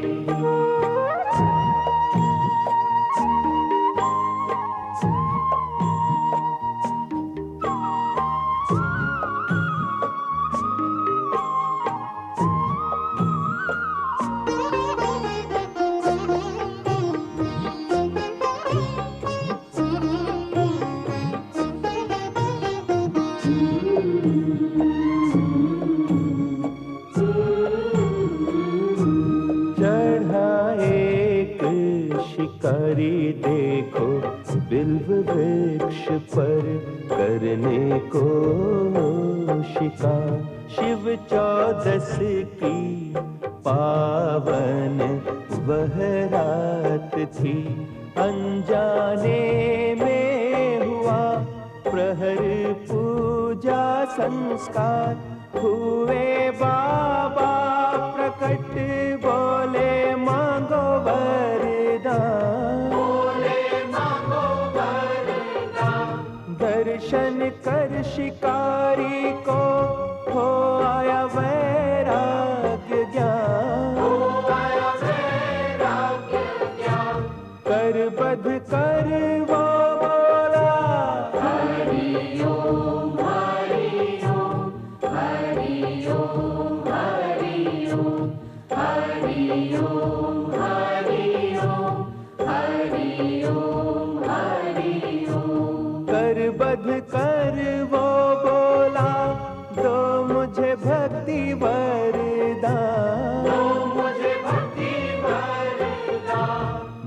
शिकारी देखो बिल्व वृक्ष पर करने को शिकार। शिव 14 की पावन वह रात थी, अनजाने में हुआ प्रहर पूजा संस्कार। हुए बाबा प्रकट बोले मांगो वरदान, दर्शन कर शिकारी को हो आया वैराग्य ज्ञान। कर बध कर वो बोला हरि ओम हरि ओम हरि ओम हरि ओम हरि ओम हरि ओम हरि ओम हरि ओम। कर बध कर वो बोला दो मुझे भक्ति वरदान,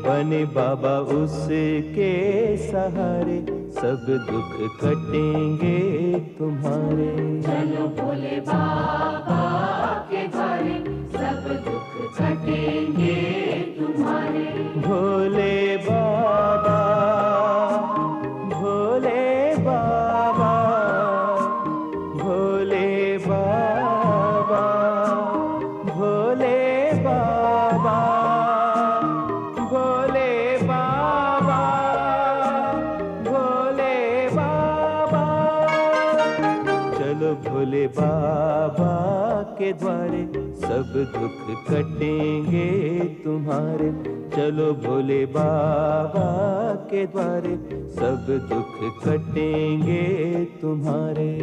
बने बाबा उसके सहारे सब दुख कटेंगे तुम्हारे। चलो भोले बाबा के द्वारे सब दुख कटेंगे तुम्हारे। भोले बाबा भोले बाबा भोले बाबा भोले बाबा भोले बाबा भोले बाबा। चलो भोले बाबा के द्वारे सब दुख कटेंगे तुम्हारे। चलो भोले बाबा के द्वारे सब दुख कटेंगे तुम्हारे।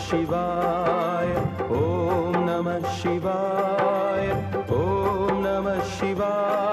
शिवाय ओम नमः शिवाय ओम नमः शिवाय।